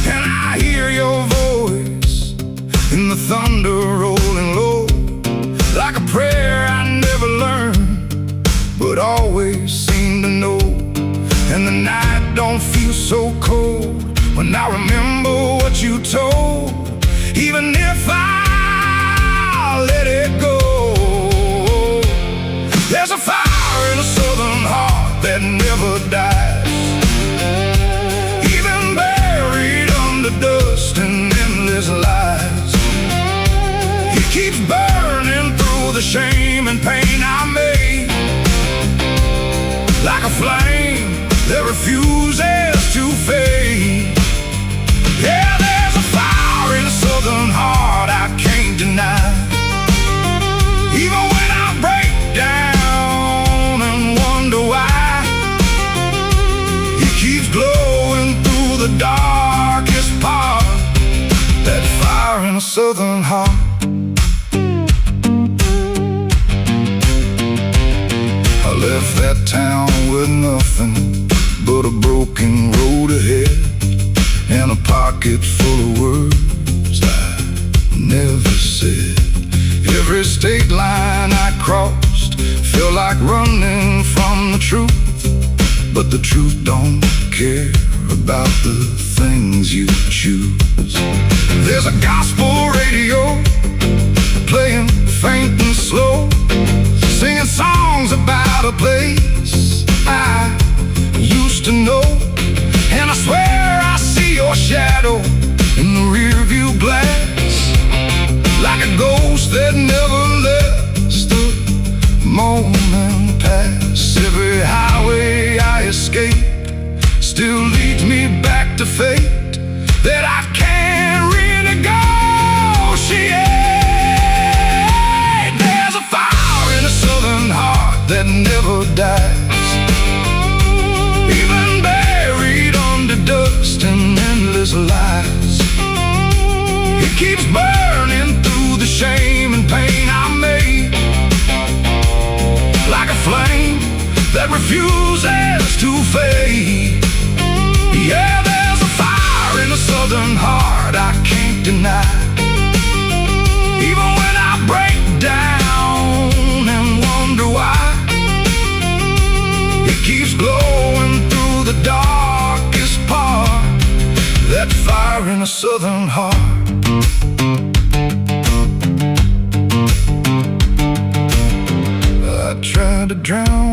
Speaker 2: And I hear your voice in the thunder rolling low, like a prayer I never learned but always seem to know. And the night don't feel so cold when I remember what you told, even if I let it go. There's a fire in a southern heart that never dies, even buried under dust and endless lies. It keeps burning through the shame and pain I made, like a flame that refuses to fade. Yeah, there's a fire in a southern heart I can't deny. Even when I break down and wonder why, it keeps glowing through the darkest part. That fire in a southern heart. I left that town with nothing but a broken road ahead, and a pocket full of words I never said. Every state line I crossed felt like running from the truth, but the truth don't care about the things you choose. There's a gospel radio playing faint and slow, singing songs about a place I used to know. And I swear I see your shadow in the rearview glass, like a ghost that never lets the moment pass. Every highway I escape still leads me back to fate that I can't renegotiate. There's a fire in a southern heart that never dies, even buried under dust and endless lies. It keeps burning through the shame and pain I made, like a flame that refuses to fade. Yeah, there's a fire in a southern heart I can't deny. Even when I break down and wonder why, it keeps glowing through the darkest part. That fire in a southern heart. I tried to drown